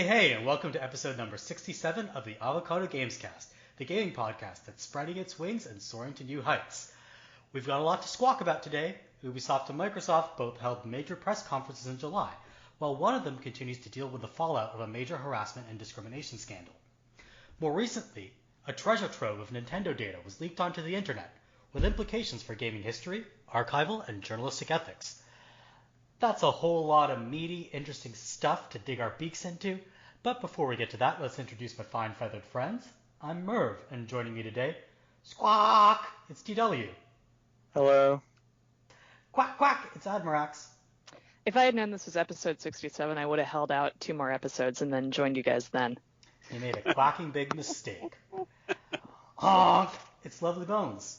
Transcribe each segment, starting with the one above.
Hey, and welcome to episode number 67 of the Avocado Gamescast, the gaming podcast that's spreading its wings and soaring to new heights. We've got a lot to squawk about today. Ubisoft and Microsoft both held major press conferences in July, while one of them continues to deal with the fallout of a major harassment and discrimination scandal. More recently, a treasure trove of Nintendo data was leaked onto the internet, with implications for gaming history, archival, and journalistic ethics. That's a whole lot of meaty, interesting stuff to dig our beaks into, but before we get to that, let's introduce my fine feathered friends. I'm Merve, and joining me today, squawk, it's TW. Hello. Quack, quack, it's Admirax. If I had known this was episode 67, I would have held out 2 more episodes and then joined you guys then. You made a quacking big mistake. Honk, it's Lovely Bones.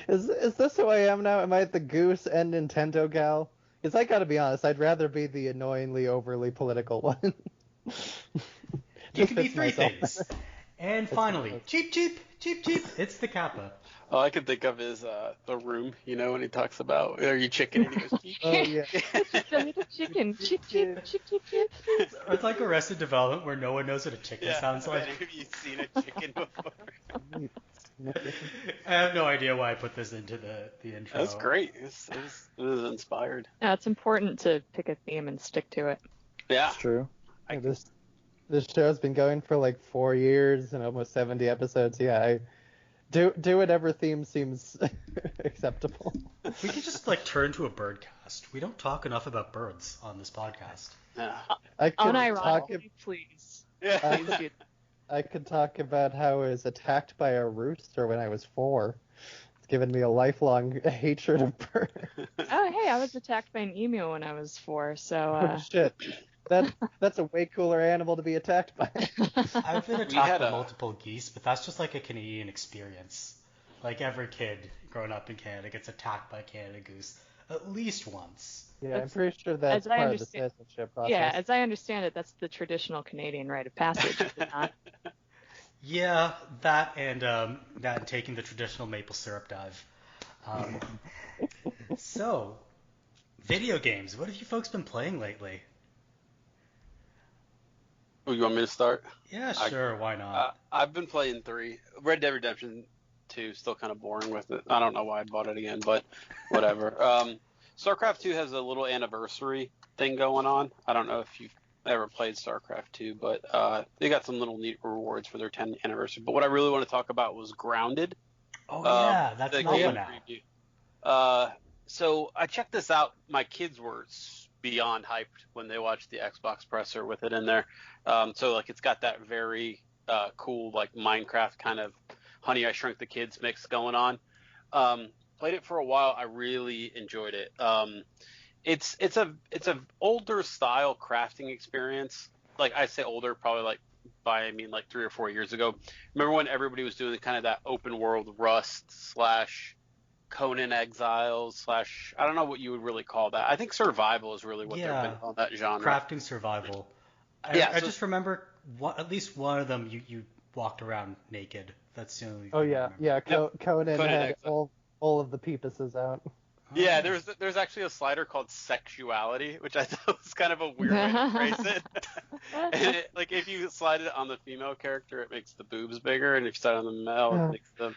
Is this who I am now? Am I the goose and Nintendo gal? Because I gotta be honest, I'd rather be the annoyingly overly political one. You can be 3 things. And finally, cheap, it's the Kappa. All I can think of is The Room, you know, when he talks about, are you chicken? And he goes, cheap. Oh, yeah. Just a little chicken. Cheep. It's like Arrested Development where no one knows what a chicken sounds like. Have you seen a chicken before? I have no idea why I put this into the intro. That's great. It was inspired. Yeah, it's important to pick a theme and stick to it. Yeah. It's true. This show's been going for like 4 years and almost 70 episodes. Yeah, I do whatever theme seems acceptable. We could just turn to a bird cast. We don't talk enough about birds on this podcast. Yeah. Unironically, please. Yeah. Please do. I could talk about how I was attacked by a rooster when I was 4. It's given me a lifelong hatred of birds. Oh, hey, I was attacked by an emu when I was 4, so... Oh, shit. That's a way cooler animal to be attacked by. I've been attacked by multiple geese, but that's just like a Canadian experience. Like every kid growing up in Canada gets attacked by a Canada goose at least once. Yeah, I'm pretty sure that's part of the citizenship process. Yeah, as I understand it, that's the traditional Canadian rite of passage, is it not? Yeah, that and taking the traditional maple syrup dive. So, video games. What have you folks been playing lately? Oh, you want me to start? Yeah, sure. Why not? I've been playing 3. Red Dead Redemption 2, still kind of boring with it. I don't know why I bought it again, but whatever. StarCraft 2 has a little anniversary thing going on. I don't know if you've ever played StarCraft 2, but they got some little neat rewards for their 10th anniversary. But what I really want to talk about was Grounded. Oh, yeah, that's another now. So I checked this out. My kids were beyond hyped when they watched the Xbox presser with it in there. So it's got that very cool Minecraft kind of Honey I Shrunk the Kids mix going on. Played it for a while. I really enjoyed it. It's a older style crafting experience. I say older, probably I mean 3 or 4 years ago. Remember when everybody was doing kind of that open world Rust / Conan Exiles / I don't know what you would really call that. I think survival is really what they're been on that genre. Crafting survival. I just remember at least one of them you walked around naked. That's the only. Oh yeah, Conan had all of the peepuses out. Yeah, there's actually a slider called sexuality, which I thought was kind of a weird way to phrase it. And if you slide it on the female character, it makes the boobs bigger, and if you slide it on the male, it makes the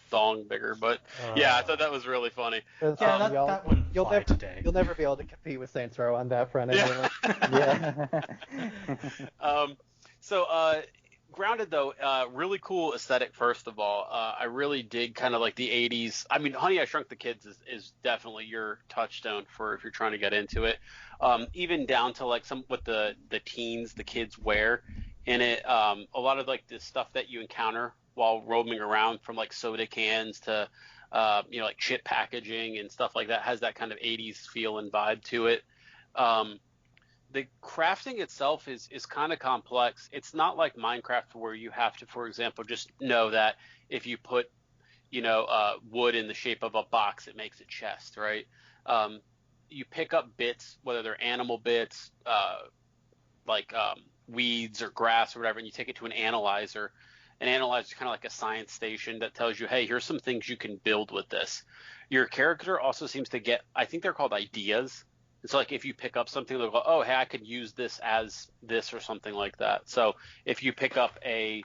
thong bigger. But I thought that was really funny. That one today. You'll never be able to compete with Saints Row on that front anyway. So Grounded, though, really cool aesthetic, first of all. I really dig kind of the 80s. I mean, Honey, I Shrunk the Kids is definitely your touchstone for if you're trying to get into it. Even down to some what the kids wear in it. A lot of the stuff that you encounter while roaming around, from soda cans to chip packaging and stuff like that, has that kind of 80s feel and vibe to it. The crafting itself is kind of complex. It's not like Minecraft where you have to, for example, just know that if you put, wood in the shape of a box, it makes a chest, right? You pick up bits, whether they're animal bits, weeds or grass or whatever, and you take it to an analyzer. An analyzer is kind of like a science station that tells you, hey, here's some things you can build with this. Your character also seems to get, I think they're called ideas. And so like if you pick up something, they'll go, oh, hey, I could use this as this or something like that. So if you pick up a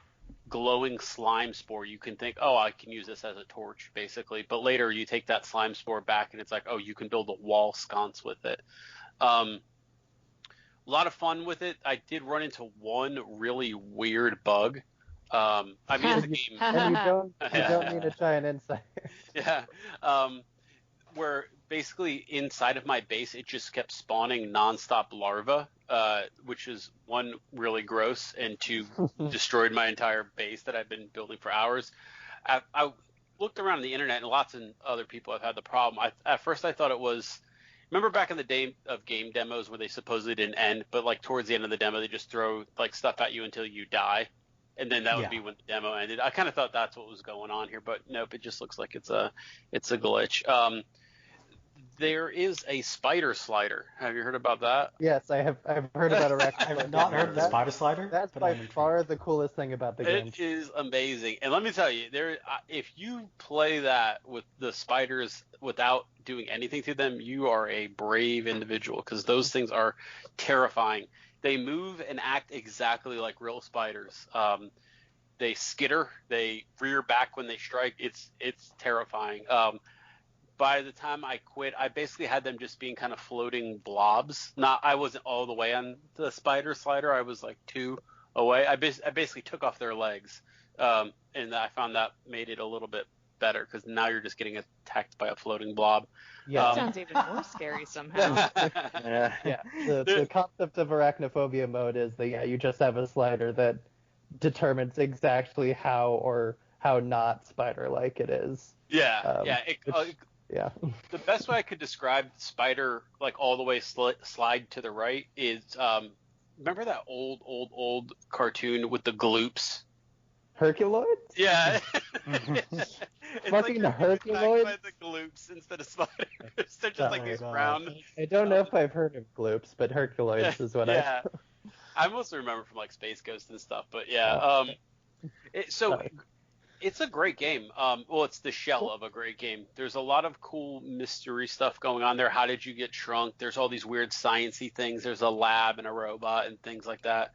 glowing slime spore, you can think, oh, I can use this as a torch, basically. But later you take that slime spore back, and it's like, oh, you can build a wall sconce with it. A lot of fun with it. I did run into one really weird bug. I mean, it's a game. And you don't need a giant insight. Yeah. Where basically inside of my base, it just kept spawning nonstop larvae, which is one, really gross, and two, destroyed my entire base that I've been building for hours. I looked around the internet, and lots of other people have had the problem. At first I thought it was, remember back in the day of game demos where they supposedly didn't end, but like towards the end of the demo they just throw like stuff at you until you die, and then that would be when the demo ended. I kind of thought that's what was going on here, but nope, it just looks like it's a glitch. There is a spider slider. Have you heard about that? Yes, I've heard about I have not heard of the spider slider. That's by far the coolest thing about the game. It is amazing. And let me tell you, if you play that with the spiders without doing anything to them, you are a brave individual, because those things are terrifying. They move and act exactly like real spiders. They skitter. They rear back when they strike. It's terrifying. By the time I quit, I basically had them just being kind of floating blobs. I wasn't all the way on the spider slider. I was like 2 away. I basically took off their legs, and I found that made it a little bit better, because now you're just getting attacked by a floating blob. Yeah, sounds even more scary somehow. Yeah. The concept of arachnophobia mode is that you just have a slider that determines exactly how not spider-like it is. Yeah. The best way I could describe spider, like all the way slide to the right, is remember that old cartoon with the gloops? Herculoids? Yeah. It's fucking like Herculoids? By the gloops instead of spiders. They're just like these round. I don't know if I've heard of gloops, but Herculoids is what I mostly remember from like Space Ghost and stuff, but it's a great game. Well, it's the shell of a great game. There's a lot of cool mystery stuff going on there. How did you get shrunk? There's all these weird sciencey things. There's a lab and a robot and things like that.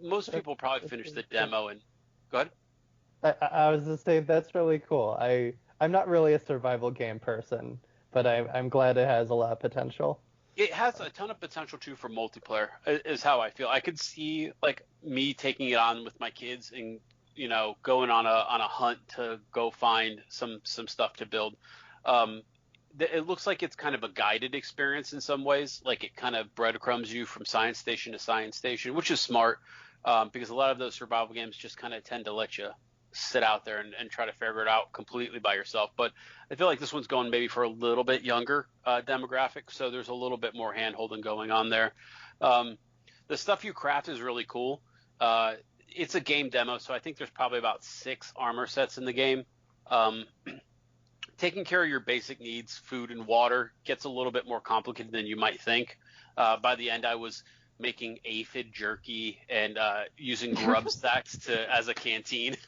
Most people probably finish the demo and go ahead. I was just saying that's really cool. I'm not really a survival game person, but I'm glad it has a lot of potential. It has a ton of potential too for multiplayer, is how I feel. I could see like me taking it on with my kids and going on a hunt to go find some stuff to build. It looks like it's kind of a guided experience in some ways. Like it kind of breadcrumbs you from science station to science station, which is smart, because a lot of those survival games just kind of tend to let you sit out there and try to figure it out completely by yourself. But I feel like this one's going maybe for a little bit younger demographic, so there's a little bit more hand-holding going on there. The stuff you craft is really cool. It's a game demo, so I think there's probably about 6 armor sets in the game. Taking care of your basic needs, food and water, gets a little bit more complicated than you might think. By the end, I was making aphid jerky and using grub stacks as a canteen.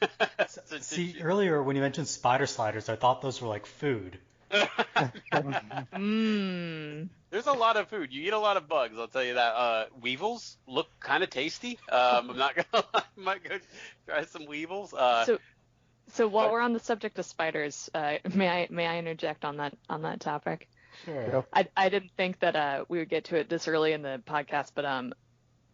See, earlier when you mentioned spider sliders, I thought those were like food. There's a lot of food. You eat a lot of bugs, I'll tell you that. Weevils look kind of tasty. I'm not gonna lie. I might go try some weevils. So while we're on the subject of spiders, may I interject on that topic? Sure. I didn't think that we would get to it this early in the podcast, but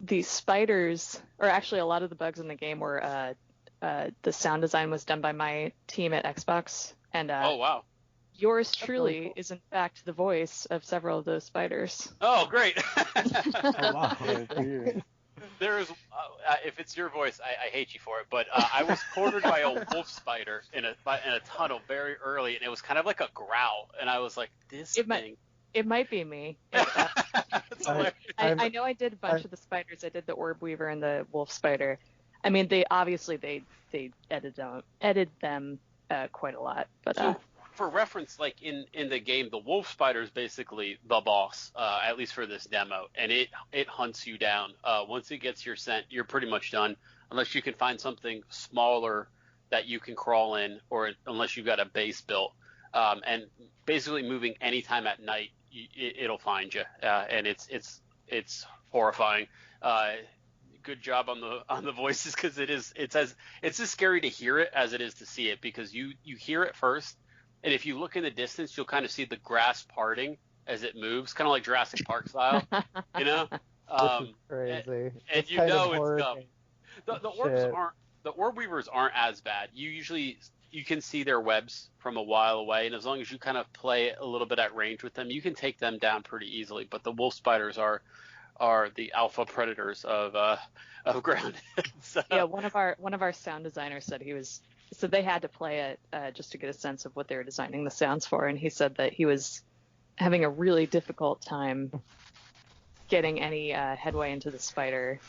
the spiders, or actually a lot of the bugs in the game were the sound design was done by my team at Xbox, and oh wow. Yours truly is in fact the voice of several of those spiders. Oh, great! Oh, wow. There is, if it's your voice, I hate you for it. But I was cornered by a wolf spider in a tunnel very early, and it was kind of like a growl, and I was like, thing. It might be me. I know I did a bunch of the spiders. I did the orb weaver and the wolf spider. I mean, they edited them quite a lot, but. So, for reference, like in the game, the wolf spider is basically the boss, at least for this demo, and it hunts you down. Once it gets your scent, you're pretty much done, unless you can find something smaller that you can crawl in, or unless you've got a base built. And basically moving anytime at night, it'll find you, and it's horrifying. Good job on the voices, because it's as scary to hear it as it is to see it, because you hear it first, and if you look in the distance, you'll kind of see the grass parting as it moves, kind of like Jurassic Park style, you know. This is crazy. And you know it's dumb. The orb weavers aren't as bad. You can see their webs from a while away, and as long as you kind of play a little bit at range with them, you can take them down pretty easily. But the wolf spiders are the alpha predators of ground. So. Yeah, one of our sound designers said they had to play it just to get a sense of what they were designing the sounds for, and he said that he was having a really difficult time getting any headway into the spider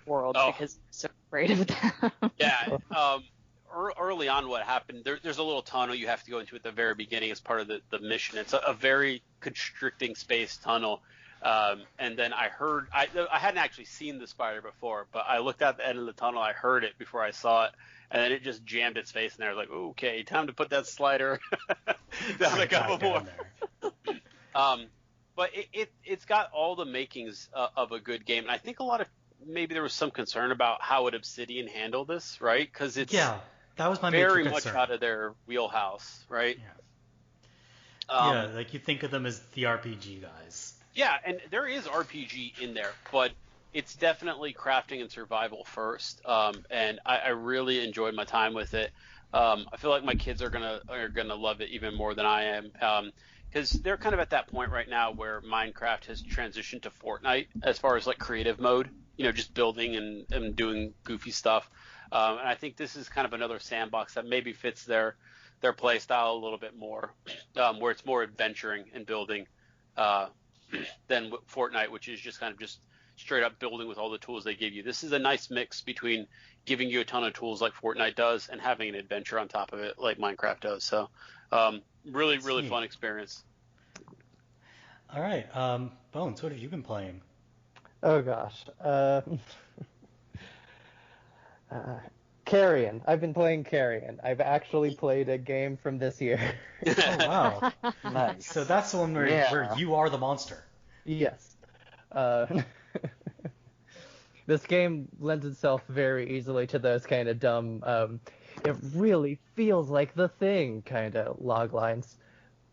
world because he's so afraid of them. Yeah. Early on, what happened, there's a little tunnel you have to go into at the very beginning as part of the mission. It's a very constricting space tunnel. And then I hadn't actually seen the spider before, but I looked at the end of the tunnel, I heard it before I saw it, and then it just jammed its face in there. I was like, okay, time to put that slider down a couple more. But it's got all the makings of a good game. And I think maybe there was some concern about how would Obsidian handle this, right? Because it's that was my very major much concern. out of their wheelhouse, right? Yeah. Like you think of them as the RPG guys. Yeah, and there is RPG in there, but it's definitely crafting and survival first. And I really enjoyed my time with it. I feel like my kids are gonna love it even more than I am. Because they're kind of at that point right now where Minecraft has transitioned to Fortnite as far as like creative mode, just building and doing goofy stuff. And I think this is kind of another sandbox that maybe fits their play style a little bit more, where it's more adventuring and building than Fortnite, which is just kind of just straight up building with all the tools they give you. This is a nice mix between giving you a ton of tools like Fortnite does and having an adventure on top of it like Minecraft does. So really fun experience. All right, Bones, what have you been playing? Oh gosh, Carrion. I've been playing Carrion. I've actually played a game from this year. Oh wow, Nice. So that's the one where you are the monster. Yes. This game lends itself very easily to those kind of dumb, it really feels like the thing kind of log lines.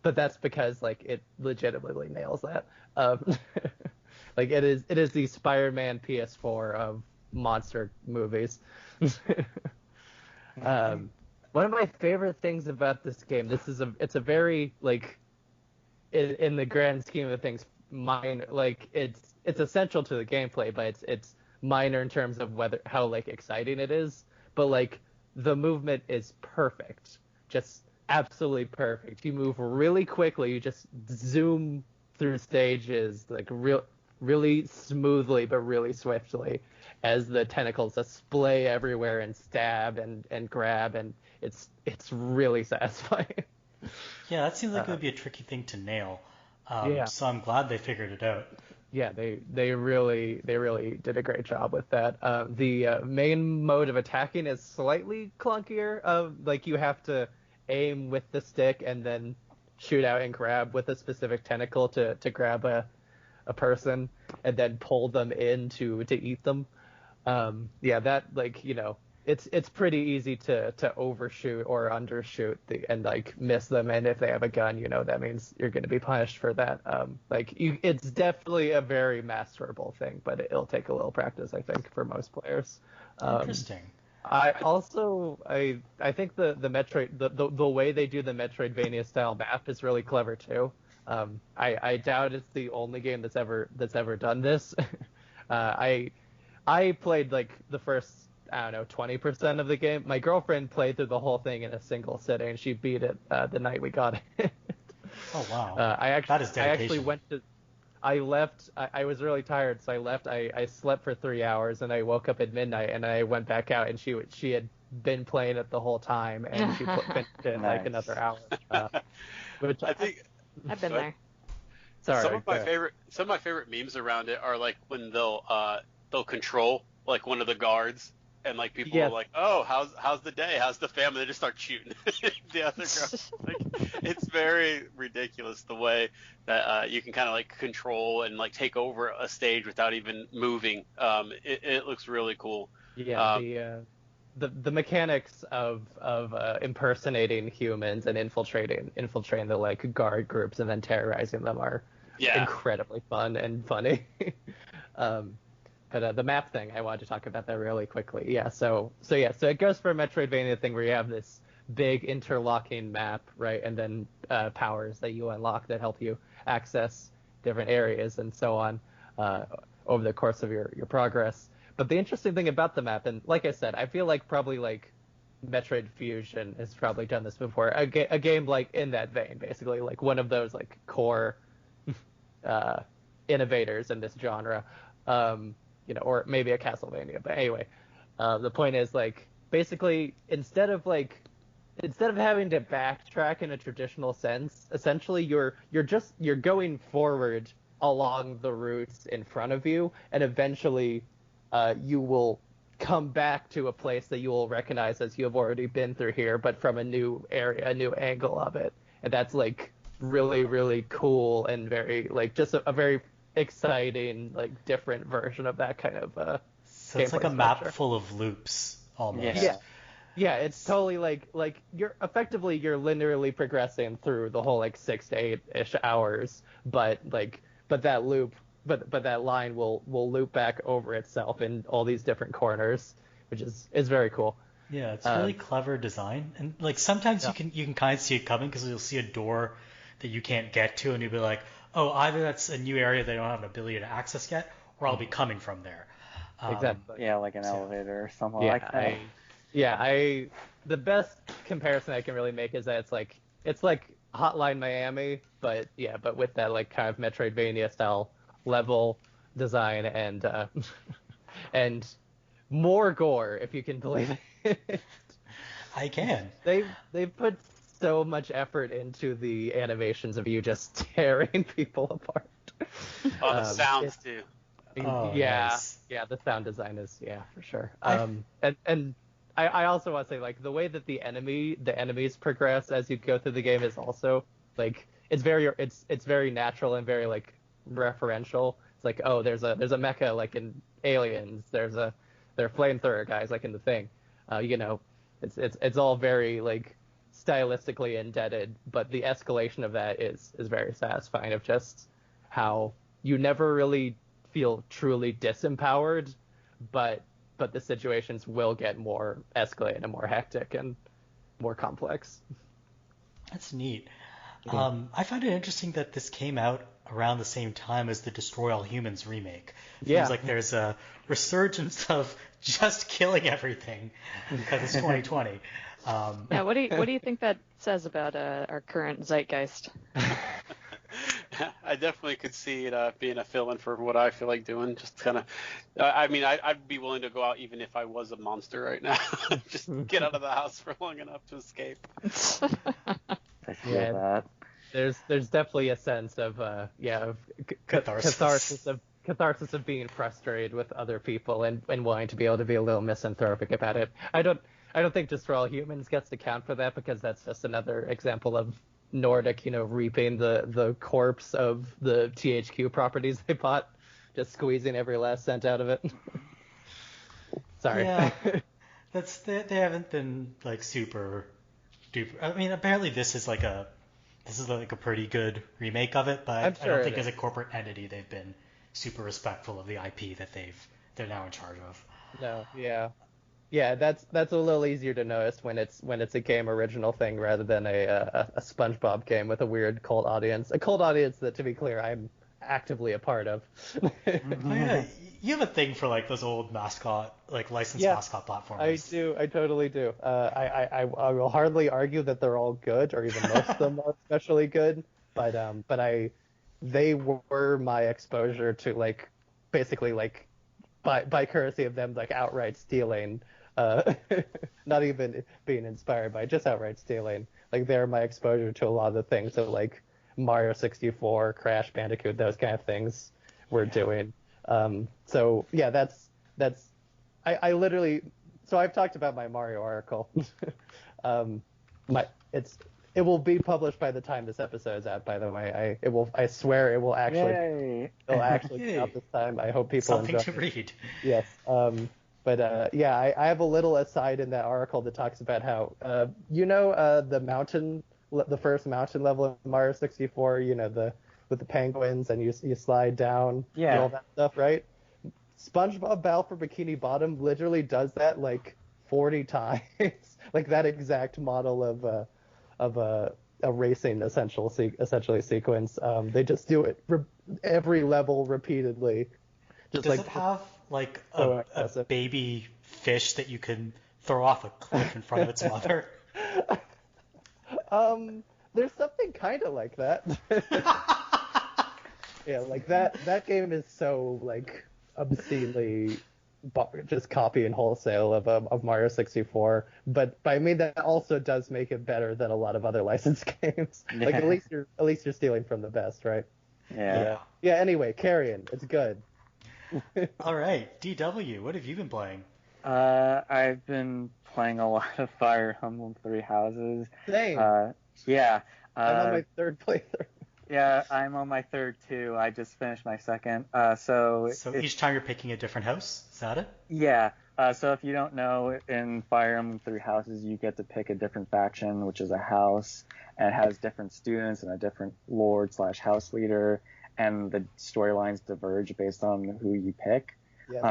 But that's because like it legitimately nails that. Like it is the Spider-Man PS4 of monster movies. One of my favorite things about this game, it's a very like in the grand scheme of things minor, like it's essential to the gameplay, but it's minor in terms of how like exciting it is, but like the movement is perfect, just absolutely perfect. You move really quickly, you just zoom through stages like really smoothly but really swiftly as the tentacles just splay everywhere and stab and grab, and it's really satisfying. Yeah, that seems like it would be a tricky thing to nail. Yeah. So I'm glad they figured it out. Yeah, they really did a great job with that. The main mode of attacking is slightly clunkier. Like you have to aim with the stick and then shoot out and grab with a specific tentacle to grab a person and then pull them in to eat them. Yeah, that like it's pretty easy to overshoot or undershoot and like miss them, and if they have a gun, that means you're going to be punished for that. It's definitely a very masterable thing, but it'll take a little practice, I think, for most players. Interesting. I think the Metroid the way they do the Metroidvania style map is really clever too. I doubt it's the only game that's ever done this. I played like the first 20% of the game. My girlfriend played through the whole thing in a single sitting, and she beat it the night we got it. Oh wow. That is dedication. I actually went to. I left. I was really tired, so I left. I slept for 3 hours, and I woke up at midnight, and I went back out, and she had been playing it the whole time, and she finished it in like another hour. Which I think I've been there. Sorry. Some of my favorite memes around it are like when they'll control like one of the guards, and like people Yes. are like, oh, how's the day? How's the family? They just start shooting the other girl. Like, it's very ridiculous the way that you can kind of like control and like take over a stage without even moving. It looks really cool. Yeah, the mechanics of impersonating humans and infiltrating the like guard groups and then terrorizing them are incredibly fun and funny. But the map thing, I wanted to talk about that really quickly. Yeah, so it goes for a Metroidvania thing where you have this big interlocking map, right, and then powers that you unlock that help you access different areas and so on over the course of your progress. But the interesting thing about the map, and like I said, I feel like probably like Metroid Fusion has probably done this before. A game like in that vein, basically, like one of those like core innovators in this genre. Or maybe a Castlevania. But anyway, the point is like basically instead of having to backtrack in a traditional sense, essentially you're going forward along the routes in front of you, and eventually you will come back to a place that you will recognize as you have already been through here, but from a new area, a new angle of it, and that's like really, really cool and very like just a very exciting, like different version of that kind of So it's like a gameplay map structure. full of loops almost. Yeah, it's totally like you're linearly progressing through the whole like 6 to 8-ish hours, but that line will loop back over itself in all these different corners, which is very cool. Yeah, it's really clever design, and like sometimes you can kind of see it coming because you'll see a door that you can't get to, and you'll be like, oh, either that's a new area they don't have an ability to access yet, or I'll be coming from there. Exactly. Yeah, like an elevator or something like that. The best comparison I can really make is that it's like Hotline Miami, but with that like kind of Metroidvania style level design and and more gore, if you can believe it. I can. They've put so much effort into the animations of you just tearing people apart. Oh, the sounds too. Oh, yeah, nice. yeah, the sound design is for sure. And I also want to say like the way that the enemies progress as you go through the game is also like it's very natural and very like referential. It's like, oh, there's a mecha like in Aliens. There are flamethrower guys like in The Thing. It's all very like stylistically indebted, but the escalation of that is very satisfying, of just how you never really feel truly disempowered, but the situations will get more escalated and more hectic and more complex. That's neat. Yeah. I find it interesting that this came out around the same time as the Destroy All Humans remake. It Yeah. seems like there's a resurgence of just killing everything because it's 2020. Yeah, what do you think that says about our current zeitgeist? I definitely could see it being a fill-in for what I feel like doing. Just kind of, I'd be willing to go out even if I was a monster right now. Just get out of the house for long enough to escape. I feel that. There's definitely a sense of catharsis of being frustrated with other people and wanting to be able to be a little misanthropic about it. I don't think Destroy All Humans gets to count for that, because that's just another example of Nordic, reaping the corpse of the THQ properties they bought, just squeezing every last cent out of it. Sorry. Yeah, they haven't been like super duper. I mean, apparently this is like a pretty good remake of it, but I don't think as a corporate entity they've been super respectful of the IP that they're now in charge of. No, yeah, that's a little easier to notice when it's a game original thing rather than a SpongeBob game with a weird cult audience. A cult audience that, to be clear, I'm actively a part of. Oh, yeah, you have a thing for like those old licensed mascot platformers. I totally do. I will hardly argue that they're all good, or even most of them are especially good, but they were my exposure to like basically like by courtesy of them like outright stealing. Not even being inspired by, just outright stealing. Like, they're my exposure to a lot of the things that like Mario 64, Crash Bandicoot, those kind of things we're doing. So yeah, that's I literally so I've talked about my Mario Oracle. It will be published by the time this episode is out. By the way, I swear it will actually. Yay! It'll actually Yay. be out this time. I hope people Something enjoy to it. read. Yes. But yeah, I have a little aside in that article that talks about how the first mountain level of Mario 64. With the penguins and you slide down. Yeah. And all that stuff, right? SpongeBob Battle for Bikini Bottom literally does that like 40 times, like that exact model of a racing essentially sequence. They just do it every level repeatedly. Just Does it have like a baby fish that you can throw off a cliff in front of its mother? There's something kind of like that. Yeah, like that game is so like obscenely just copy and wholesale of Mario 64, but I mean that also does make it better than a lot of other licensed games. Like at least you're stealing from the best, right? Yeah. Yeah. Anyway, Carrion, it's good. All right, DW, what have you been playing? I've been playing a lot of Fire Emblem Three Houses. Same. Yeah. I'm on my third playthrough. Yeah, I'm on my third too. I just finished my second. So each time you're picking a different house, is that it? Yeah. So if you don't know, in Fire Emblem Three Houses, you get to pick a different faction, which is a house, and it has different students and a different lord/house leader, and the storylines diverge based on who you pick. Yes.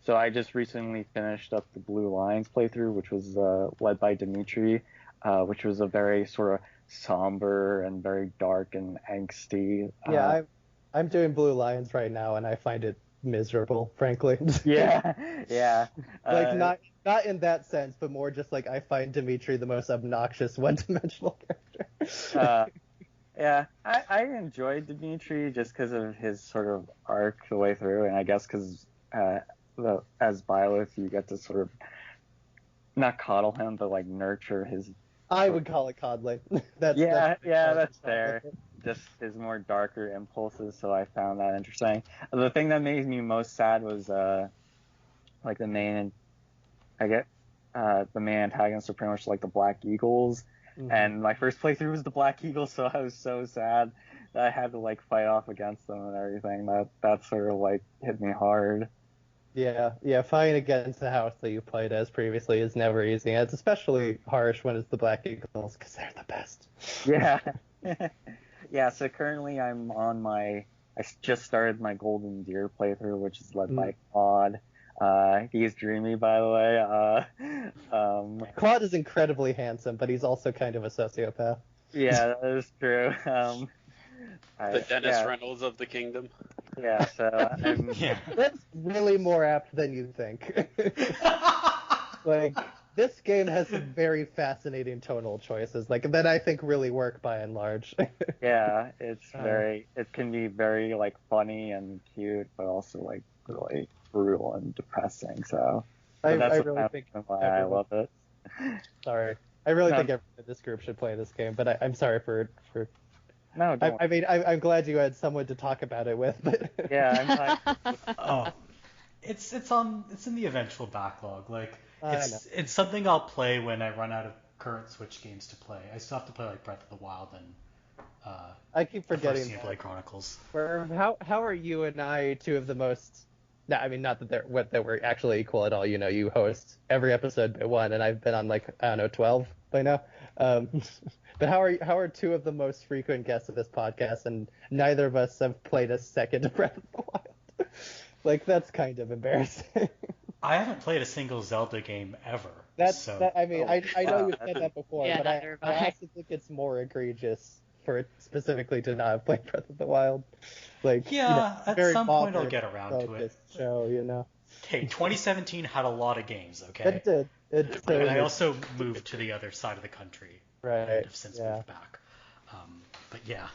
So I just recently finished up the Blue Lions playthrough, which was led by Dimitri, which was a very sort of somber and very dark and angsty. Yeah, I'm doing Blue Lions right now, and I find it miserable, frankly. Yeah. Like not in that sense, but more just like I find Dimitri the most obnoxious one-dimensional character. Yeah, I enjoyed Dimitri just because of his sort of arc the way through, and I guess because as Byleth, you get to sort of not coddle him, but like nurture his. I would call it coddling. That's fair. Just his more darker impulses, so I found that interesting. The thing that made me most sad was like the main antagonists are pretty much like the Black Eagles, and my first playthrough was the Black Eagles, so I was so sad that I had to like fight off against them and everything. That sort of like hit me hard. Yeah, fighting against the house that you played as previously is never easy. It's especially harsh when it's the Black Eagles, because they're the best. Yeah. Yeah, so currently I just started my Golden Deer playthrough, which is led by Claude. He's dreamy, by the way. Claude is incredibly handsome, but he's also kind of a sociopath. Yeah, that is true. The Dennis Reynolds of the kingdom. Yeah, so That's really more apt than you think. Like, this game has some very fascinating tonal choices, like that I think really work by and large. Yeah, it can be very like funny and cute, but also like really brutal and depressing. So I that's really think why I love it. Sorry, I really think everyone in this group should play this game, but I'm sorry for. No, don't. I mean, I'm glad you had someone to talk about it with, but yeah, I'm it's in the eventual backlog. Like it's something I'll play when I run out of current Switch games to play. I still have to play like Breath of the Wild and I keep forgetting the Xenoblade Chronicles. How are you and I two of the most? No, I mean not that we're actually equal at all. You know, you host every episode by one, and I've been on like 12 by now. But how are two of the most frequent guests of this podcast, and neither of us have played a second of Breath of the Wild? Like, that's kind of embarrassing. I haven't played a single Zelda game ever. I know you've said that before, yeah, but I also think it's more egregious for it specifically to not have played Breath of the Wild. Like, at some point I'll get around to it. Show, Hey, 2017 had a lot lot of games, okay? It did. And I also moved to the other side of the country. Right. And have since moved back. But yeah.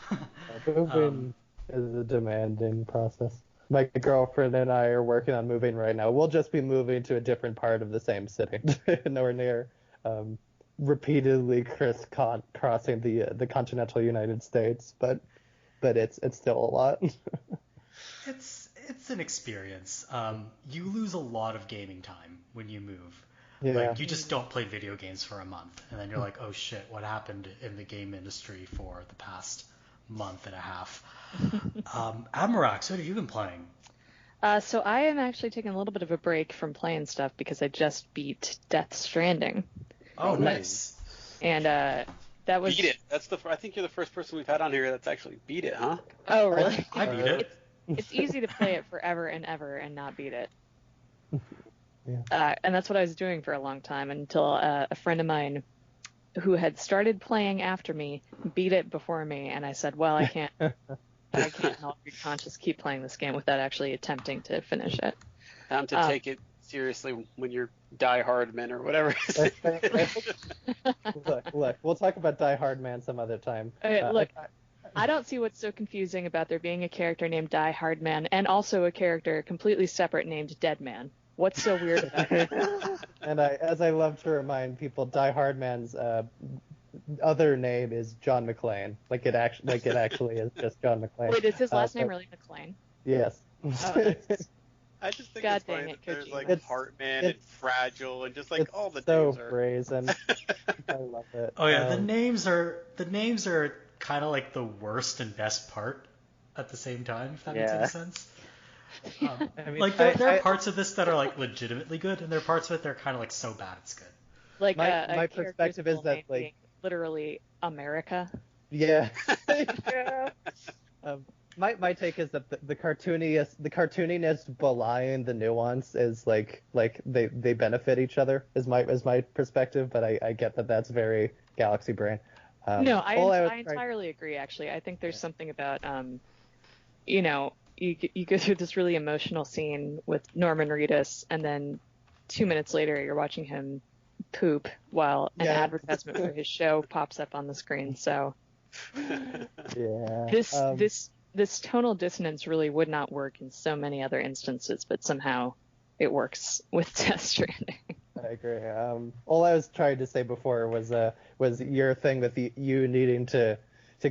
Moving is a demanding process. My girlfriend and I are working on moving right now. We'll just be moving to a different part of the same city, nowhere near. Repeatedly crossing the continental United States, but it's still a lot. It's an experience. You lose a lot of gaming time when you move. Yeah. Like, you just don't play video games for a month, and then you're like, oh shit, what happened in the game industry for the past month and a half? Admirax, what have you been playing? So I am actually taking a little bit of a break from playing stuff because I just beat Death Stranding. Oh, nice. And that was... Beat it. I think you're the first person we've had on here that's actually beat it, huh? Oh, really? I beat it. It's easy to play it forever and ever and not beat it. Yeah. And that's what I was doing for a long time until a friend of mine who had started playing after me beat it before me, and I said, well, I can't help your conscience keep playing this game without actually attempting to finish it. Time to take it seriously when you're Die Hard Man or whatever. Look, we'll talk about Die Hard Man some other time. Look, I don't see what's so confusing about there being a character named Die Hard Man and also a character completely separate named Dead Man. What's so weird about it? And as I love to remind people, Die Hard Man's other name is John McClane. Like it actually is just John McClane. Wait, is his last name really McClane? Yes. Oh, nice. I just think God it's funny dang that it, there's Kojima. like It's- Heartman and it's- Fragile and just like It's all the so names are. brazen. I love it. Oh yeah, the names are kind of like the worst and best part at the same time, if that makes any Yeah. sense. I mean, Like there are parts of this that are like legitimately good, and there are parts of it that are kind of like so bad it's good. Like My a perspective character's is full that, name like- being literally America. Yeah. Yeah. My take is that the cartooniness belying the nuance is like they benefit each other is my perspective, but I get that that's very Galaxy Brain. No, all I was trying- entirely agree. Actually, I think there's something about you know, you go through this really emotional scene with Norman Reedus, and then 2 minutes later you're watching him poop while an Yeah. advertisement for his show pops up on the screen. So Yeah. this tonal dissonance really would not work in so many other instances, but somehow it works with Death Stranding. I agree. All I was trying to say before was your thing with you needing to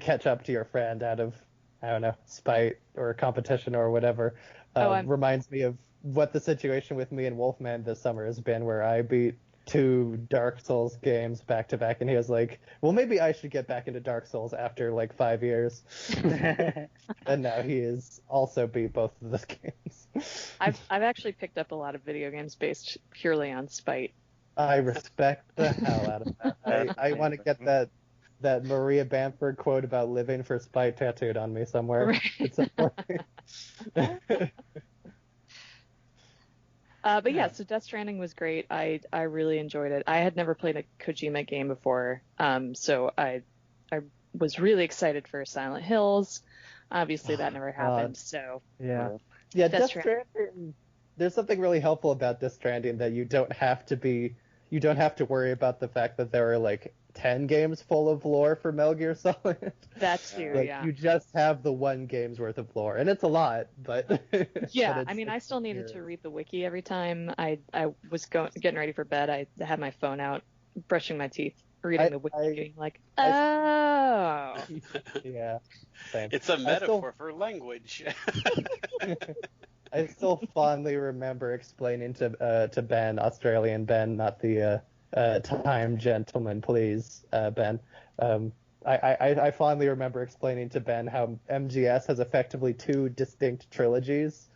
catch up to your friend out of, I don't know, spite or competition or whatever. Reminds me of what the situation with me and Wolfman this summer has been, where I beat 2 Dark Souls games back to back, and he was like, well, maybe I should get back into Dark Souls after like 5 years. And now he has also beat both of those games. I've actually picked up a lot of video games based purely on spite. I respect the hell out of that. I want to get that Maria Bamford quote about living for spite tattooed on me somewhere. Right. It's important. But yeah, so Death Stranding was great. I really enjoyed it. I had never played a Kojima game before, so I was really excited for Silent Hills. Obviously, that never happened. So Yeah, Death Death Stranding. Stranding. There's something really helpful about Death Stranding that you don't have to worry about the fact that there are like 10 games full of lore for Metal Gear Solid. that too, Like, yeah. you just have the one game's worth of lore, and it's a lot, but Yeah, but I mean, I it's still needed here. to read the wiki every time I was getting ready for bed. I had my phone out, brushing my teeth, reading the wiki, being like, oh. Yeah, same. It's a I still- metaphor for language. I still fondly remember explaining to Ben, Australian Ben, not the time gentleman, please, Ben. I fondly remember explaining to Ben how MGS has effectively 2 distinct trilogies,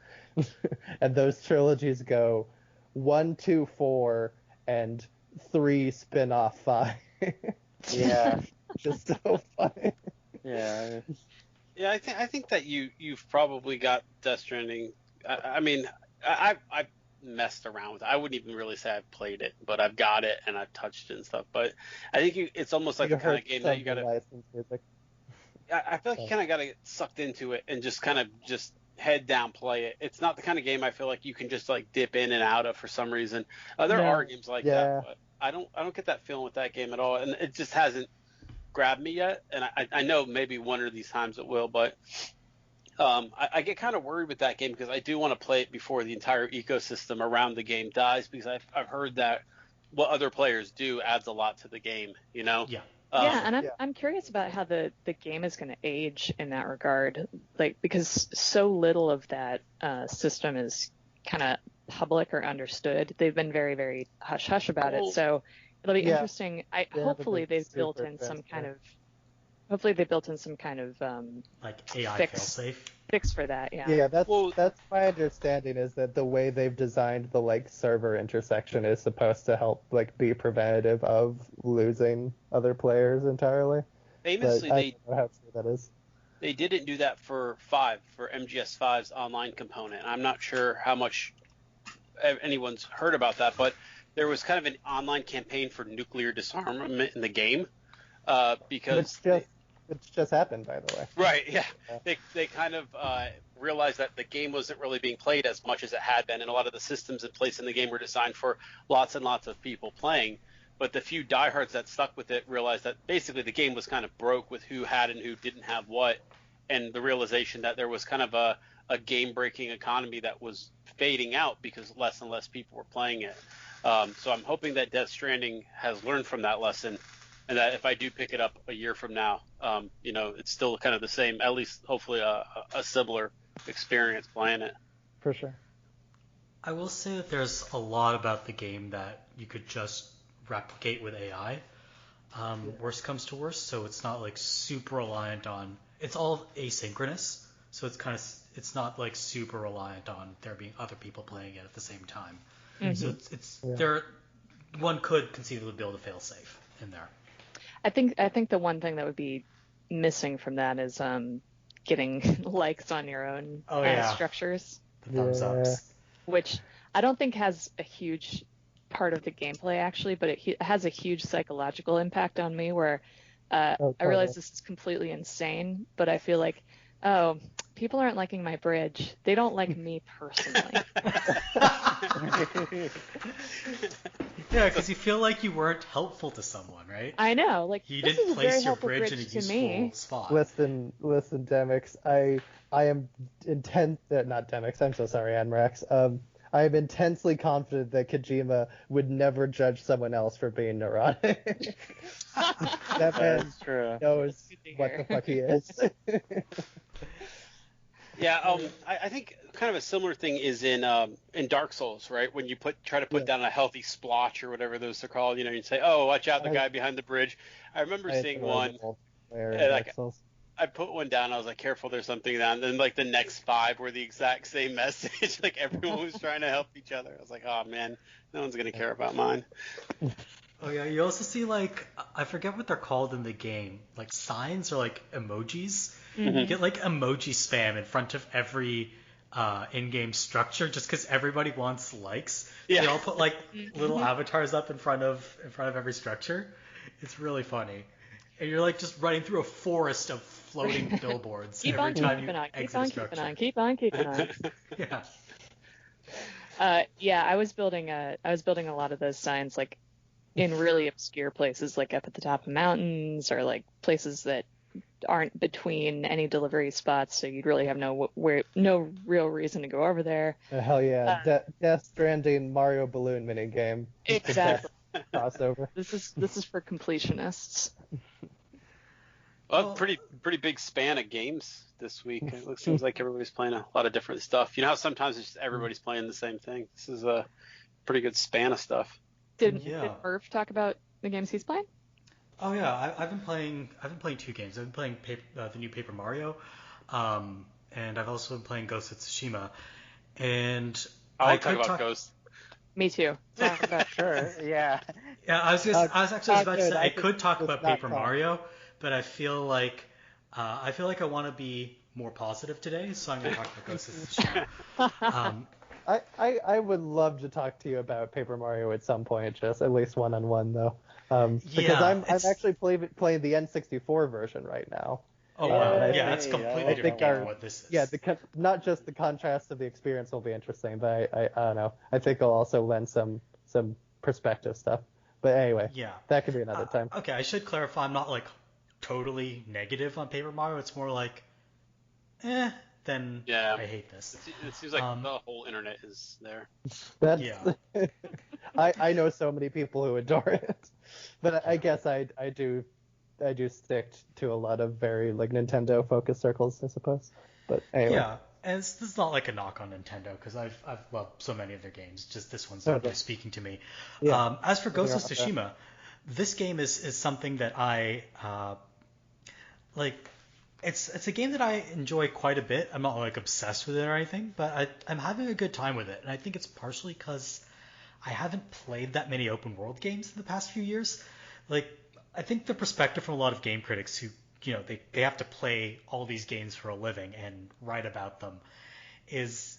and those trilogies go 1, 2, 4, and 3 spin-off 5. Yeah. Just so funny. Yeah. Yeah, I think that you've probably got Death Stranding. I mean, I've messed around with it. I wouldn't even really say I've played it, but I've got it and I've touched it and stuff. But I think it's almost like You the kind heard of game that you some gotta. licensed music. I feel like you kind of gotta get sucked into it and just kind of just head down play it. It's not the kind of game I feel like you can just like dip in and out of for some reason. There No. are games like Yeah. that, but I don't get that feeling with that game at all, and it just hasn't grabbed me yet. And I know maybe one of these times it will, but I get kind of worried with that game because I do want to play it before the entire ecosystem around the game dies, because I've heard that what other players do adds a lot to the game, you know? Yeah. Yeah, and yeah. I'm curious about how the game is going to age in that regard, like because so little of that system is kind of public or understood. They've been very, very hush hush about it. Oh. So it'll be Yeah. interesting. They Hopefully haven't been they've built super in some kind transparent. of. Hopefully they built in some kind of Like AI fix failsafe. fix for that. Yeah. Yeah, that's Well- that's my understanding is that the way they've designed the like server intersection is supposed to help like be preventative of losing other players entirely. Famously, But I they don't know how true that is. They didn't do that for MGS5's online component. I'm not sure how much anyone's heard about that, but there was kind of an online campaign for nuclear disarmament in the game because Which just happened, by the way. right, yeah, they kind of realized that the game wasn't really being played as much as it had been, and a lot of the systems in place in the game were designed for lots and lots of people playing. But the few diehards that stuck with it realized that basically the game was kind of broke with who had and who didn't have what, and the realization that there was kind of a game-breaking economy that was fading out because less and less people were playing it. So I'm hoping that Death Stranding has learned from that lesson, and that if I do pick it up a year from now, it's still kind of the same, at least hopefully a similar experience playing it. For sure. I will say that there's a lot about the game that you could just replicate with AI. Worst comes to worst, so it's not like super reliant on. It's all asynchronous, so it's not like super reliant on there being other people playing it at the same time. Mm-hmm. So it's there. One could conceivably build a failsafe in there. I think the one thing that would be missing from that is getting likes on your own structures, The thumbs ups. which I don't think has a huge part of the gameplay actually, but it has a huge psychological impact on me where I realize this is completely insane, but I feel like, oh, people aren't liking my bridge. They don't like me personally. Yeah, because you feel like you weren't helpful to someone, right? I know, like You this didn't is a very place your helpful bridge in a to useful me. spot. Listen, Demix. I am not Demix. I'm so sorry, Admirax. I am intensely confident that Kojima would never judge someone else for being neurotic. That man That's true. knows Good to what hear. the fuck he is. Yeah, I think kind of a similar thing is in Dark Souls, right? When you try to put down a healthy splotch or whatever those are called, you say, "Oh, watch out, the guy behind the bridge." I remember seeing one. I put one down. I was like, "Careful, there's something down." And then like the next 5 were the exact same message. Like everyone was trying to help each other. I was like, "Oh man, no one's gonna care about mine." Oh yeah, you also see like I forget what they're called in the game, like signs or like emojis. You get like emoji spam in front of every in-game structure just because everybody wants likes. Yeah. They all put like little avatars up in front of every structure. It's really funny, and you're like just running through a forest of floating billboards Keep every on time keeping you on, keep exit on a keeping structure. on, keep on keeping on. Yeah. Yeah, I was building a lot of those signs like in really obscure places, like up at the top of mountains or like places that aren't between any delivery spots, so you'd really have no real reason to go over there. Hell yeah, Death Stranding Mario Balloon minigame. Exactly. Crossover. This is for completionists. Well, pretty big span of games this week. It seems like everybody's playing a lot of different stuff. You know how sometimes it's just everybody's playing the same thing. This is a pretty good span of stuff. Did Yeah. Merve talk about the games he's playing? Oh yeah, I've been playing 2 games. I've been playing the new Paper Mario, and I've also been playing Ghost of Tsushima. And I want to talk about Ghost. Me too. Talk about sure, yeah. Yeah, I was actually about to say I could talk about not Paper talk. Mario, but I feel like I want to be more positive today, so I'm going to talk about Ghost of Tsushima. I would love to talk to you about Paper Mario at some point, just at least one-on-one though. Because I'm actually playing the N64 version right now. Oh wow, Yay. yeah, that's a completely I different think game our- than what this is. Yeah, not just the contrast of the experience will be interesting, but I don't know. I think I'll also lend some perspective stuff. But anyway, Yeah. that could be another time. Okay, I should clarify. I'm not like totally negative on Paper Mario. It's more like, then Yeah. I hate this. It seems like the whole internet is there. That's, Yeah. I know so many people who adore it, but I guess I do stick to a lot of very like Nintendo focused circles, I suppose. But anyway. Yeah, and this is not like a knock on Nintendo because I've loved so many of their games. Just this one's not really speaking to me. Yeah. As for Ghost of Tsushima, this game is something that I like. It's a game that I enjoy quite a bit. I'm not like obsessed with it or anything, but I'm having a good time with it, and I think it's partially because I haven't played that many open world games in the past few years. Like, I think the perspective from a lot of game critics who, they have to play all these games for a living and write about them is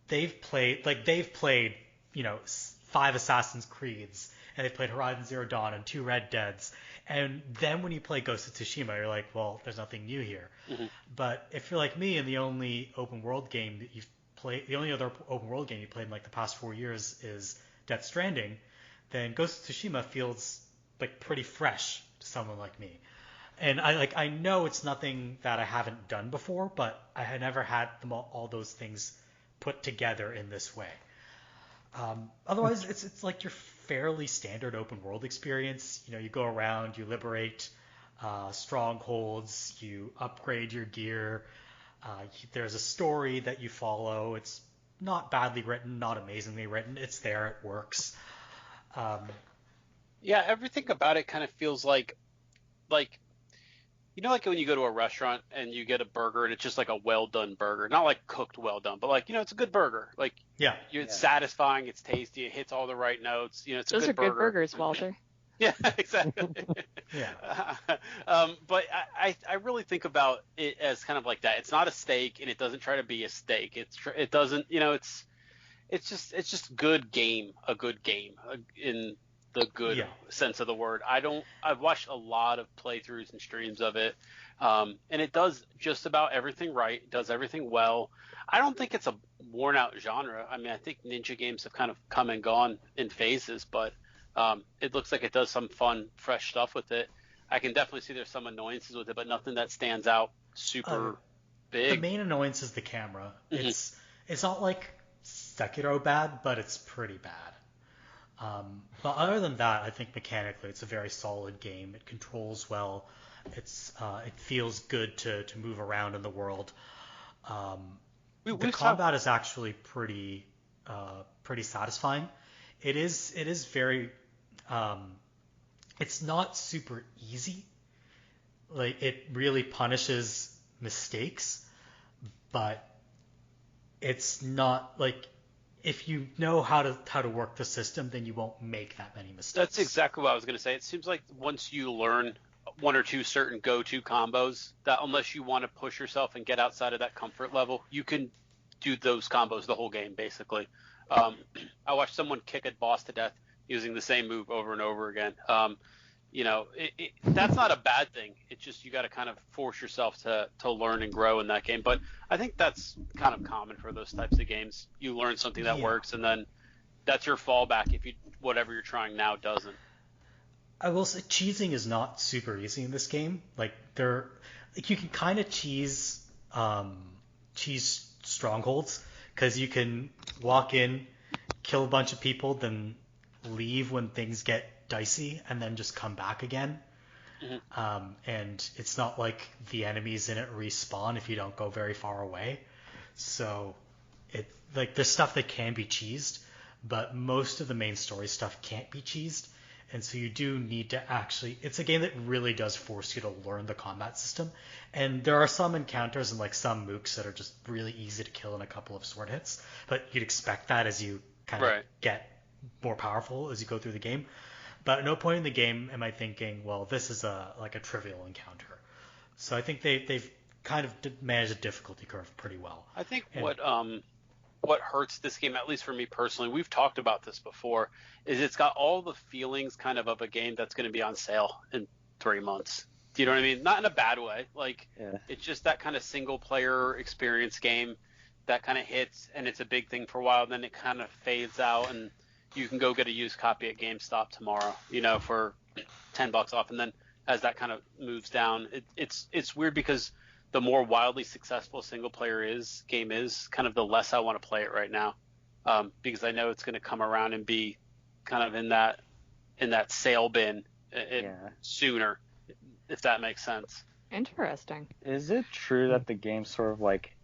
they've played, 5 Assassin's Creeds, and they've played Horizon Zero Dawn and 2 Red Deads, and then when you play Ghost of Tsushima, you're like, well, there's nothing new here. Mm-hmm. But if you're like me and the only other open world game you played in like the past 4 years is Death Stranding, then Ghost of Tsushima feels like pretty fresh to someone like me. And I know it's nothing that I haven't done before, but I had never had all those things put together in this way. Otherwise, it's like your fairly standard open world experience. You go around, you liberate strongholds, you upgrade your gear. There's a story that you follow. It's not badly written, not amazingly written. It's there, it works. Yeah, everything about it kind of feels like like when you go to a restaurant and you get a burger and it's just like a well done burger, not like cooked well done, but like it's a good burger. Like it's satisfying, it's tasty, it hits all the right notes. It's Those a good are burger. good burgers, Walter. Yeah, exactly. But I really think about it as kind of like that. It's not a steak, and it doesn't try to be a steak. It doesn't. It's just good game, a good game in the good sense of the word. I've watched a lot of playthroughs and streams of it, and it does just about everything right. It does everything well. I don't think it's a worn out genre. I mean, I think ninja games have kind of come and gone in phases, but it looks like it does some fun, fresh stuff with it. I can definitely see there's some annoyances with it, but nothing that stands out super big. The main annoyance is the camera. Mm-hmm. It's not like Sekiro bad, but it's pretty bad. But other than that, I think mechanically it's a very solid game. It controls well. It feels good to move around in the world. The combat is actually pretty satisfying. It is very. It's not super easy. Like, it really punishes mistakes, but it's not like. If you know how to work the system, then you won't make that many mistakes. That's exactly what I was going to say. It seems like once you learn one or two certain go-to combos, that unless you want to push yourself and get outside of that comfort level, you can do those combos the whole game, basically. I watched someone kick a boss to death using the same move over and over again. That's not a bad thing. It's just you got to kind of force yourself to learn and grow in that game. But I think that's kind of common for those types of games. You learn something that works, and then that's your fallback if whatever you're trying now doesn't. I will say cheesing is not super easy in this game. Like, you can kind of cheese strongholds because you can walk in, kill a bunch of people, then leave when things get dicey, and then just come back again. Mm-hmm. And it's not like the enemies in it respawn if you don't go very far away. So there's stuff that can be cheesed, but most of the main story stuff can't be cheesed. And so you do need to it's a game that really does force you to learn the combat system. And there are some encounters and like some mooks that are just really easy to kill in a couple of sword hits, but you'd expect that as you kind of get more powerful as you go through the game. But at no point in the game am I thinking, well, this is a trivial encounter. So I think they've kind of managed a difficulty curve pretty well. I think what hurts this game, at least for me personally, we've talked about this before, is it's got all the feelings kind of a game that's going to be on sale in 3 months. Do you know what I mean? Not in a bad way. It's just that kind of single player experience game that kind of hits, and it's a big thing for a while, then it kind of fades out, and you can go get a used copy at GameStop tomorrow, for $10 off. And then as that kind of moves down, it's weird because the more wildly successful a single player game is, kind of the less I want to play it right now, because I know it's going to come around and be kind of in that sale bin sooner, if that makes sense. Interesting. Is it true that the game sort of like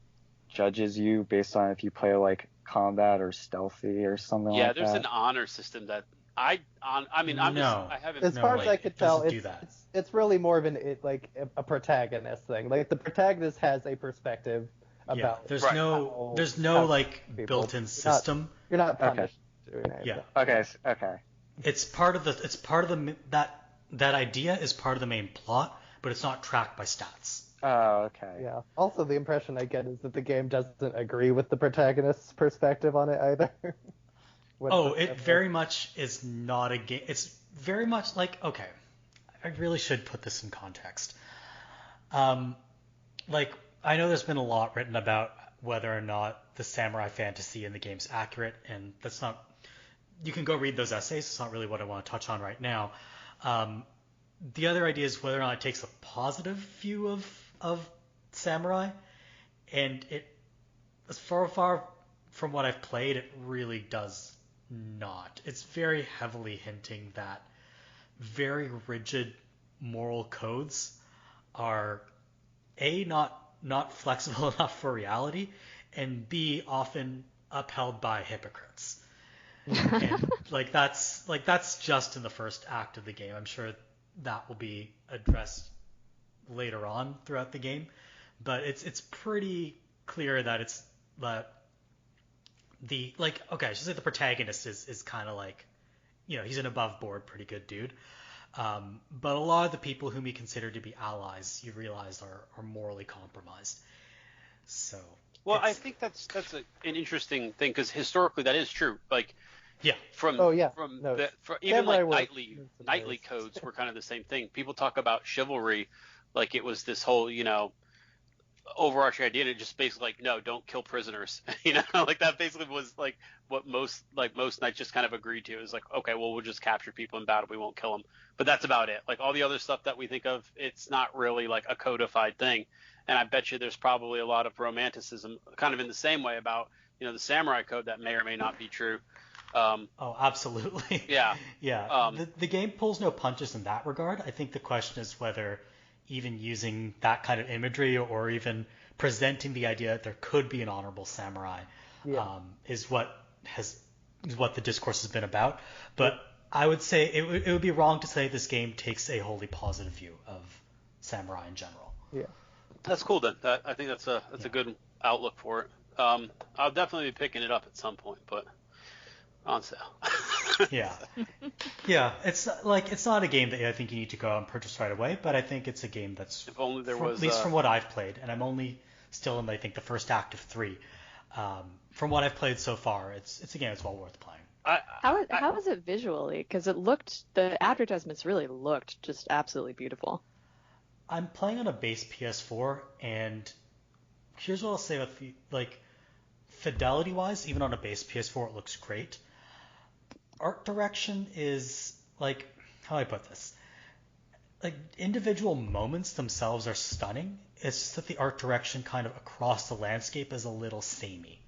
judges you based on if you play like combat or stealthy or something Yeah, like there's that? an honor system that I mean, I'm just No. I haven't. As far as I could it tell, doesn't do that. it's really more of a protagonist thing. Like the protagonist has a perspective Yeah, about there's Right. no how like people- built-in you're not- system. You're not Okay. punished doing anything. Yeah. Okay. It's part of the that idea is part of the main plot, but it's not tracked by stats. Oh, okay. Yeah. Also, the impression I get is that the game doesn't agree with the protagonist's perspective on it either. Oh, it very much is not a game. It's very much like, okay, I really should put this in context. Like, I know there's been a lot written about whether or not the samurai fantasy in the game's accurate, and that's not. You can go read those essays. It's not really what I want to touch on right now. The other idea is whether or not it takes a positive view of samurai, and it, as far from what I've played, it really does not. It's very heavily hinting that very rigid moral codes are A, not flexible enough for reality, and B, often upheld by hypocrites. And that's just in the first act of the game. I'm sure that will be addressed later on throughout the game, but it's pretty clear that it's that the I should say the protagonist is kind of like, he's an above board pretty good dude, but a lot of the people whom he considered to be allies, you realize are morally compromised. So I think that's an interesting thing, because historically that is true. Like, yeah, even like Samurai knightly codes were kind of the same thing. People talk about chivalry like it was this whole overarching idea, and it just basically like, no, don't kill prisoners. Like that basically was like what most knights just kind of agreed to. It was like, okay, well, we'll just capture people in battle, we won't kill them, but that's about it. Like all the other stuff that we think of, it's not really like a codified thing. And I bet you there's probably a lot of romanticism kind of in the same way about the samurai code that may or may not be true. Oh, absolutely. Yeah. Yeah. The game pulls no punches in that regard. I think the question is whether even using that kind of imagery or even presenting the idea that there could be an honorable samurai is what the discourse has been about. But I would say it would be wrong to say this game takes a wholly positive view of samurai in general. Yeah. That's cool then. I think that's a good outlook for it. I'll definitely be picking it up at some point, but on sale. Yeah. It's not a game that I think you need to go out and purchase right away, but I think it's a game that's, if only there was, at least from what I've played, and I'm only still in I think the first act of 3. From what I've played so far, it's a game that's well worth playing. How is it visually? Because the advertisements really looked just absolutely beautiful. I'm playing on a base PS4, and here's what I'll say with fidelity-wise, even on a base PS4, it looks great. Art direction is how do I put this? Individual moments themselves are stunning. It's just that the art direction kind of across the landscape is a little samey.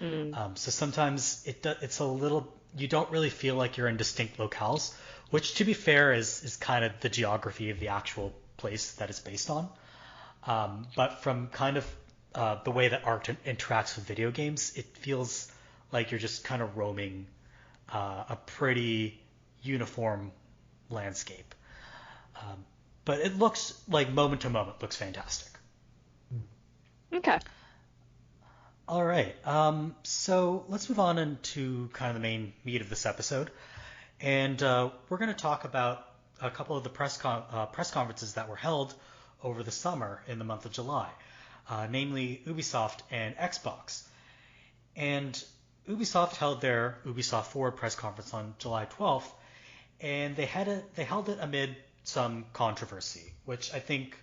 So sometimes it's a little, you don't really feel like you're in distinct locales, which to be fair is kind of the geography of the actual place that it's based on. But from kind of the way that art interacts with video games, it feels like you're just kind of roaming a pretty uniform landscape. But it looks like moment to moment looks fantastic. Okay. All right. So let's move on into kind of the main meat of this episode. And we're going to talk about a couple of the press conferences that were held over the summer in the month of July, namely Ubisoft and Xbox. And Ubisoft held their Ubisoft Forward press conference on July 12th, and they held it amid some controversy, which I think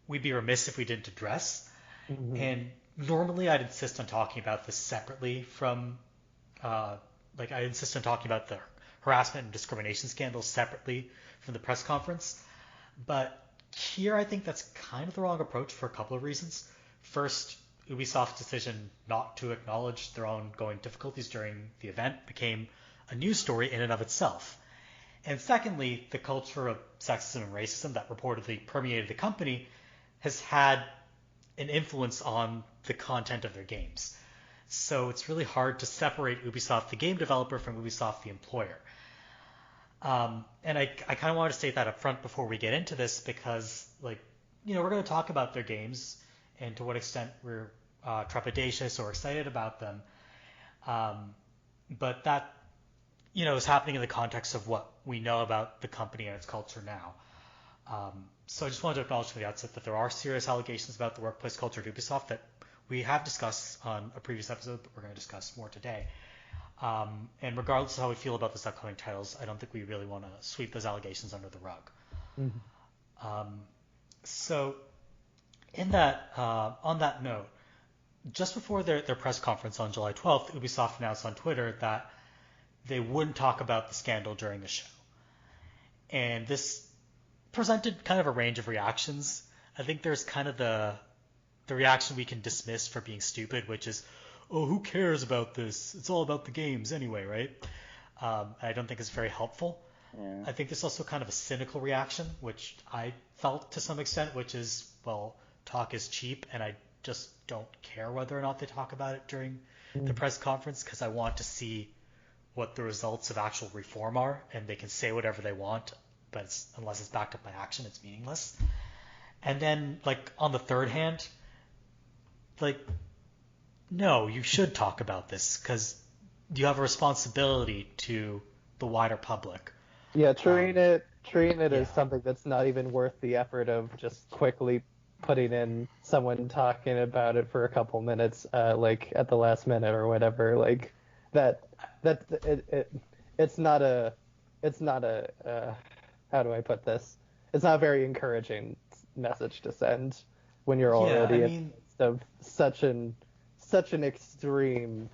we'd be remiss if we didn't address. Mm-hmm. And normally I'd insist on talking about this separately from, I insist on talking about the harassment and discrimination scandals separately from the press conference. But here I think that's kind of the wrong approach for a couple of reasons. First, Ubisoft's decision not to acknowledge their ongoing difficulties during the event became a news story in and of itself. And secondly, the culture of sexism and racism that reportedly permeated the company has had an influence on the content of their games. So it's really hard to separate Ubisoft, the game developer, from Ubisoft, the employer. And I kind of want to state that up front before we get into this because, like, you know, we're going to talk about their games and to what extent we're trepidatious or excited about them. But that, you know, is happening in the context of what we know about the company and its culture now. So I just wanted to acknowledge from the outset that there are serious allegations about the workplace culture at Ubisoft that we have discussed on a previous episode, but we're going to discuss more today. And regardless of how we feel about these upcoming titles, I don't think we really want to sweep those allegations under the rug. Mm-hmm. So in that, on that note, just before their press conference on July 12th, Ubisoft announced on Twitter that they wouldn't talk about the scandal during the show. And this presented kind of a range of reactions. I think there's kind of the reaction we can dismiss for being stupid, which is, oh, who cares about this? It's all about the games anyway, right? I don't think it's very helpful. Yeah. I think there's also kind of a cynical reaction, which I felt to some extent, which is, well, talk is cheap, and I just don't care whether or not they talk about it during the press conference because I want to see what the results of actual reform are, and they can say whatever they want, but unless it's backed up by action, it's meaningless. And then, like, on the third hand, like, no, you should talk about this because you have a responsibility to the wider public. Yeah, treating it as something that's not even worth the effort of just quickly putting in someone talking about it for a couple minutes, like at the last minute or whatever, like it's not a how do I put this? It's not a very encouraging message to send when you're already in the midst of such an extreme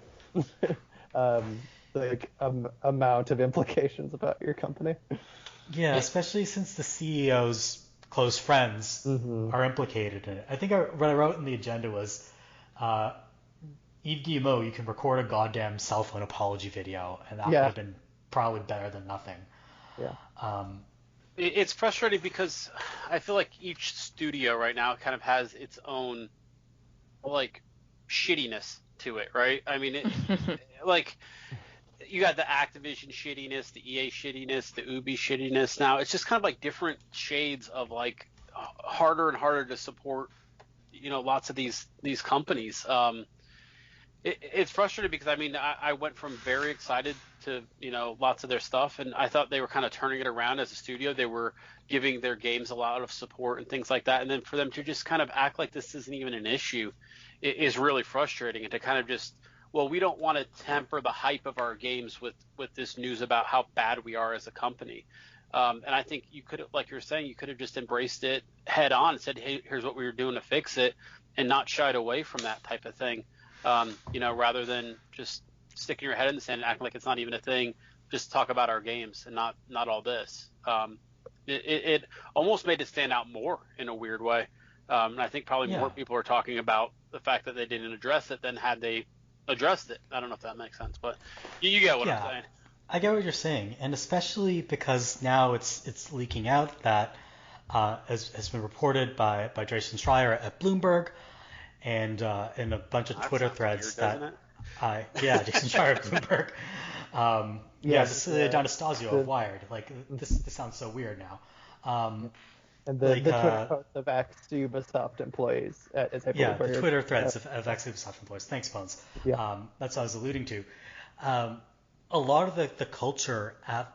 amount of implications about your company. Yeah, especially since the CEO's close friends are implicated in it. I think what I wrote in the agenda was, Yves Guillemot, you can record a goddamn cell phone apology video, and that would have been probably better than nothing. Yeah. It's frustrating because I feel like each studio right now kind of has its own, like, shittiness to it, right? I mean, like, you got the Activision shittiness, the EA shittiness, the Ubi shittiness. Now it's just kind of like different shades of, like, harder and harder to support, you know, lots of these companies. It's frustrating because, I mean, I went from very excited to, you know, lots of their stuff, and I thought they were kind of turning it around as a studio. They were giving their games a lot of support and things like that, and then for them to just kind of act like this isn't even an issue is really frustrating, and to kind of just, well, we don't want to temper the hype of our games with this news about how bad we are as a company. And I think you could have, like you were saying, you could have just embraced it head on and said, hey, here's what we were doing to fix it, and not shied away from that type of thing. You know, rather than just sticking your head in the sand and acting like it's not even a thing, just talk about our games and not all this. It almost made it stand out more in a weird way. And I think probably more people are talking about the fact that they didn't address it than had they addressed it. I don't know if that makes sense, but you get what I'm saying. I get what you're saying, and especially because now it's leaking out that, as has been reported by Jason Schreier at Bloomberg, and in a bunch of Twitter threads weird, Jason Schreier at Bloomberg, Cecilia D'Anastasio of Wired. Like, this sounds so weird now. And the Twitter posts of ex-Ubisoft employees. The Twitter threads of ex-Ubisoft employees. Thanks, Bones. Yeah. That's what I was alluding to. A lot of the culture at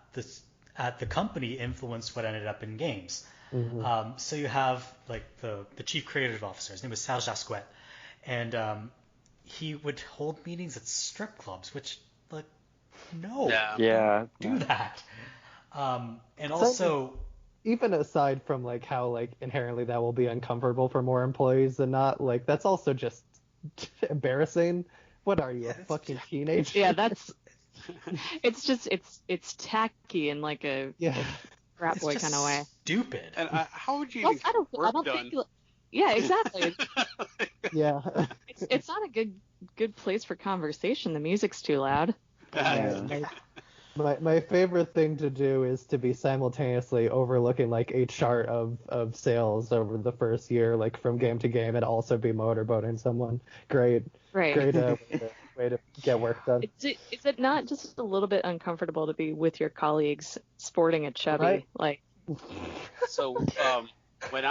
the company influenced what ended up in games. Mm-hmm. So you have, like, the chief creative officer. His name was Serge Asquet. And he would hold meetings at strip clubs, which, like, no. Yeah. Do that. And also... Even aside from, like, how, like, inherently that will be uncomfortable for more employees than not, like, that's also just embarrassing. What are you, a fucking teenager? Yeah, that's... It's tacky in, like, a frat boy kind of way. Stupid. And how would you even get work done? Yeah, exactly. Yeah. It's not a good place for conversation. The music's too loud. My favorite thing to do is to be simultaneously overlooking like a chart of sales over the first year, like from game to game, and also be motorboating someone. Great Right. way to get work done. Is it not just a little bit uncomfortable to be with your colleagues sporting a chubby? Right. Like, So when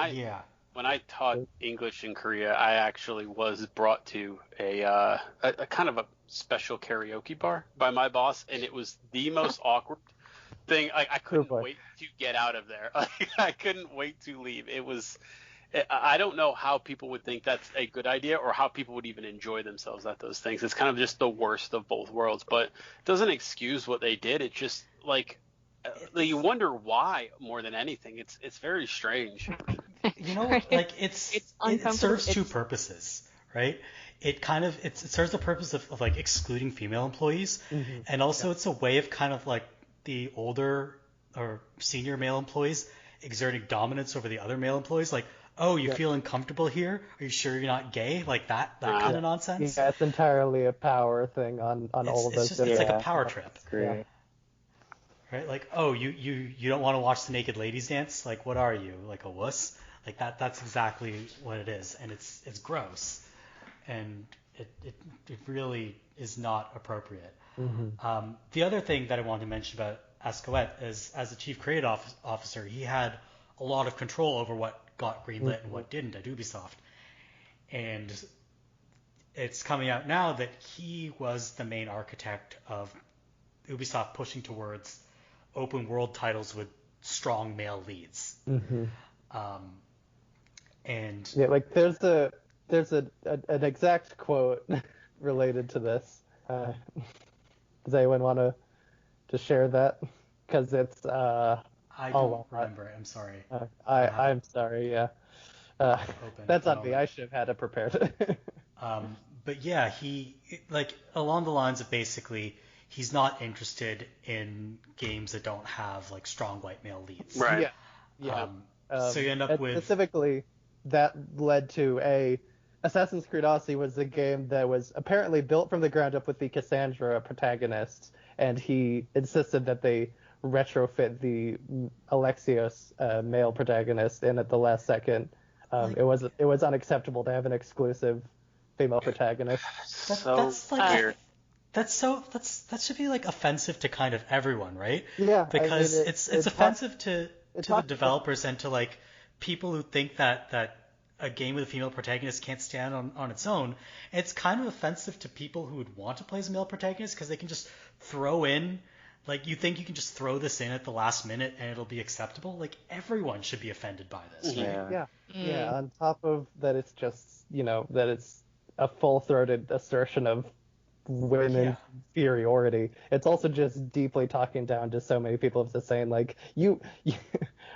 I taught English in Korea, I actually was brought to a kind of a special karaoke bar by my boss, and it was the most awkward thing. I couldn't wait to get out of there. I couldn't wait to leave. I don't know how people would think that's a good idea or how people would even enjoy themselves at those things. It's kind of just the worst of both worlds, but it doesn't excuse what they did. It's just like you wonder why more than anything. It's very strange. You know, like it serves two purposes, right? It serves the purpose of like excluding female employees, and also it's a way of kind of like the older or senior male employees exerting dominance over the other male employees, like, oh, you feel uncomfortable here? Are you sure you're not gay? Like that kind of nonsense. Yeah, it's entirely a power thing on all of those. It's like a power trip. Great. Right? Like, oh, you don't want to watch the naked ladies dance? Like, what are you? Like a wuss? Like that's exactly what it is, and it's gross, and it really is not appropriate. The other thing that I wanted to mention about Ascoet is, as the chief creative officer, he had a lot of control over what got greenlit and what didn't at Ubisoft, and it's coming out now that he was the main architect of Ubisoft pushing towards open world titles with strong male leads. And yeah, like there's an exact quote related to this. Does anyone want to share that? Because it's I don't remember it. I'm sorry. I'm sorry. Yeah. That's on me. I should have had it prepared. But yeah, he like along the lines of basically he's not interested in games that don't have like strong white male leads. Right. Yeah. So you end up with specifically that led to Assassin's Creed Odyssey was a game that was apparently built from the ground up with the Cassandra protagonist, and he insisted that they retrofit the Alexios male protagonist in at the last second. It was unacceptable to have an exclusive female protagonist. That's weird. That should be like offensive to kind of everyone, right? Yeah, because it's offensive to the developers and to like people who think that a game with a female protagonist can't stand on its own. It's kind of offensive to people who would want to play as a male protagonist because they can just throw in, like, you think you can just throw this in at the last minute and it'll be acceptable? Like, everyone should be offended by this, right? Yeah. On top of that, it's just, that it's a full-throated assertion of women's inferiority. It's also just deeply talking down to so many people. It's just saying, like, you're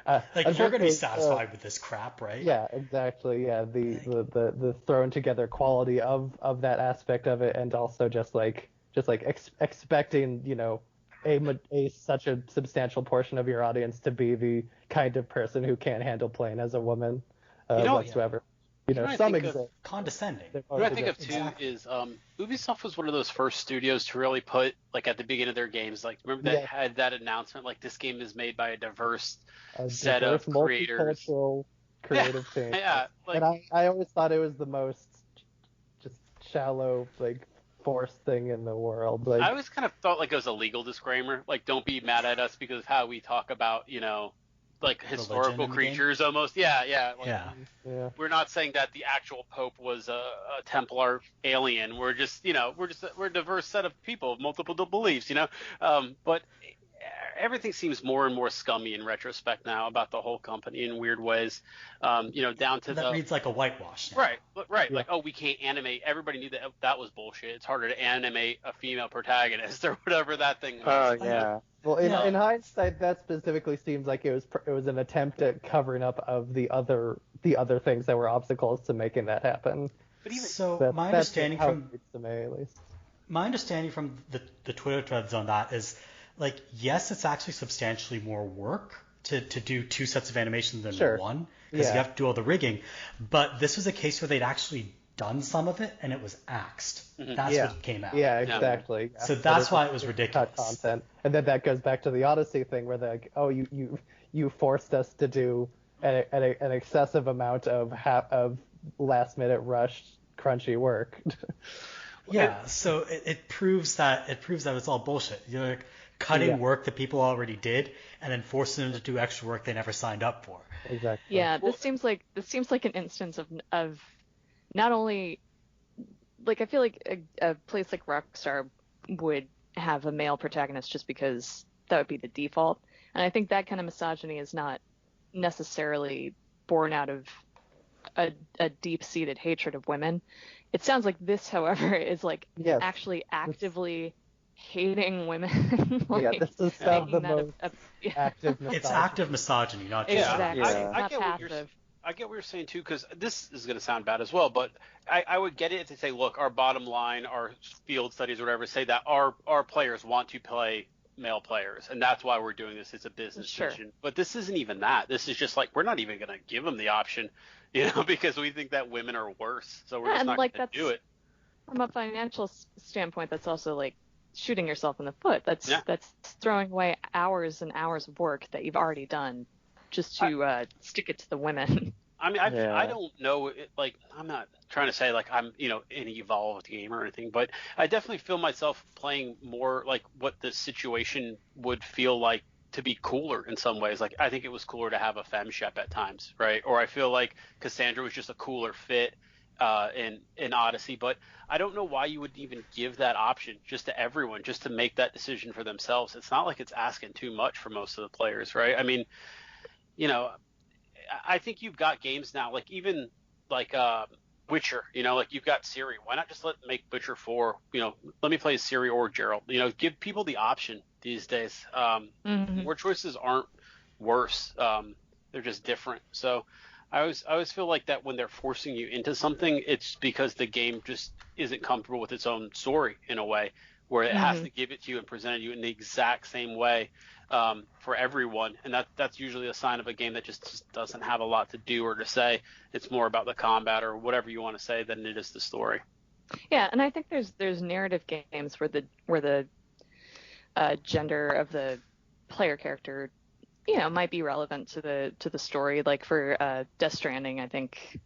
going to be satisfied with this crap, right? Yeah, exactly. Yeah, the thrown together quality of that aspect of it, and also just expecting, such a substantial portion of your audience to be the kind of person who can't handle playing as a woman whatsoever. Some exist. Condescending. What I think of too is Ubisoft was one of those first studios to really put, like, at the beginning of their games, like, remember they had that announcement, like, this game is made by a diverse set of creators. Multicultural creative team. Yeah. Like, and I always thought it was the most just shallow, like, forced thing in the world. Like, I always kind of thought like it was a legal disclaimer, like, don't be mad at us because of how we talk about, like historical creatures almost. Yeah. We're not saying that the actual Pope was a Templar alien. We're just, we're a diverse set of people, multiple beliefs, but everything seems more and more scummy in retrospect now about the whole company in weird ways, down to that reads like a whitewash now. Right. Yeah. Like, oh, we can't animate. Everybody knew that was bullshit. It's harder to animate a female protagonist or whatever that thing was. Oh, yeah. Well, in hindsight, that specifically seems like it was an attempt at covering up of the other things that were obstacles to making that happen. But even my understanding from at least. My understanding from the Twitter threads on that is, like, yes, it's actually substantially more work to do two sets of animations than one, because you have to do all the rigging. But this was a case where they'd actually done some of it and it was axed. Mhm. That's Yeah. what came out. Yeah, exactly. So But that's why it was cut ridiculous. content, and then that goes back to the Odyssey thing where they're like, oh, you forced us to do an excessive amount of last minute rushed crunchy work. Yeah, so it proves that it's all bullshit. You're like cutting work that people already did and then forcing them to do extra work they never signed up for. Exactly. Yeah, this seems like an instance of not only, like, I feel like a place like Rockstar would have a male protagonist just because that would be the default, and I think that kind of misogyny is not necessarily born out of a deep-seated hatred of women. It sounds like this, however, is like Yes. actually actively hating women. Yeah, this is some of the making that most active misogyny. It's active misogyny, not just Exactly. Yeah. I Not get what passive. I get what you're saying too, because this is going to sound bad as well, but I would get it to say, look, our bottom line, our field studies or whatever, say that our players want to play male players, and that's why we're doing this. It's a business Sure. decision. But this isn't even that. This is just like, we're not even going to give them the option, because we think that women are worse, so we're Yeah, just and, not like, going to do it. From a financial standpoint, that's also like shooting yourself in the foot. That's throwing away hours and hours of work that you've already done just to stick it to the women. I mean, Yeah. I don't know, like, I'm not trying to say, like, I'm, an evolved gamer or anything, but I definitely feel myself playing more like what the situation would feel like to be cooler in some ways. Like, I think it was cooler to have a femshep at times, right? Or I feel like Cassandra was just a cooler fit in Odyssey, but I don't know why you would even give that option just to everyone, just to make that decision for themselves. It's not like it's asking too much for most of the players, right? I mean, I think you've got games now, like even like Witcher, like you've got Ciri. Why not just make Witcher 4, let me play Ciri or Geralt, give people the option these days. More choices aren't worse. They're just different. So I always feel like that when they're forcing you into something, it's because the game just isn't comfortable with its own story in a way where it has to give it to you and present it to you in the exact same way for everyone. And that's usually a sign of a game that just doesn't have a lot to do or to say. It's more about the combat or whatever you want to say than it is the story. Yeah, and I think there's narrative games where the gender of the player character, might be relevant to the story. Like for Death Stranding, I think